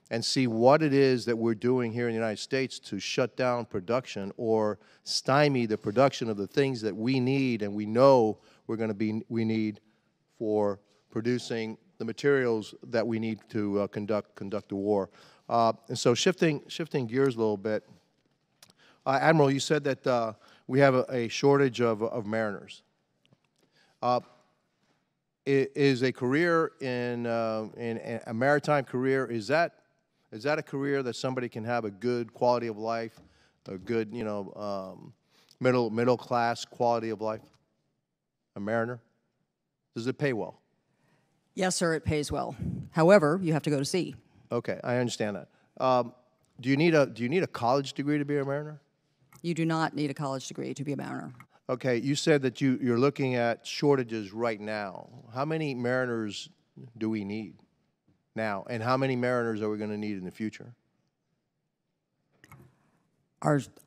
and see what it is that we're doing here in the United States to shut down production or stymie the production of the things that we need and we know we need for producing the materials that we need to conduct the war. And so shifting gears a little bit, Admiral, you said that we have a shortage of mariners. Is a career in a maritime career, is that a career that somebody can have a good quality of life, a good, you know, middle class quality of life? A mariner? Does it pay well? Yes, sir, it pays well. However, you have to go to sea. Okay, I understand that. Do you need a college degree to be a mariner? You do not need a college degree to be a mariner. Okay, you said that you're looking at shortages right now. How many mariners do we need now, and how many mariners are we going to need in the future?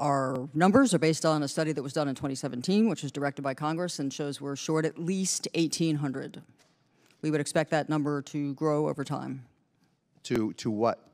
Our numbers are based on a study that was done in 2017, which was directed by Congress, and shows we're short at least 1,800. We would expect that number to grow over time. To what?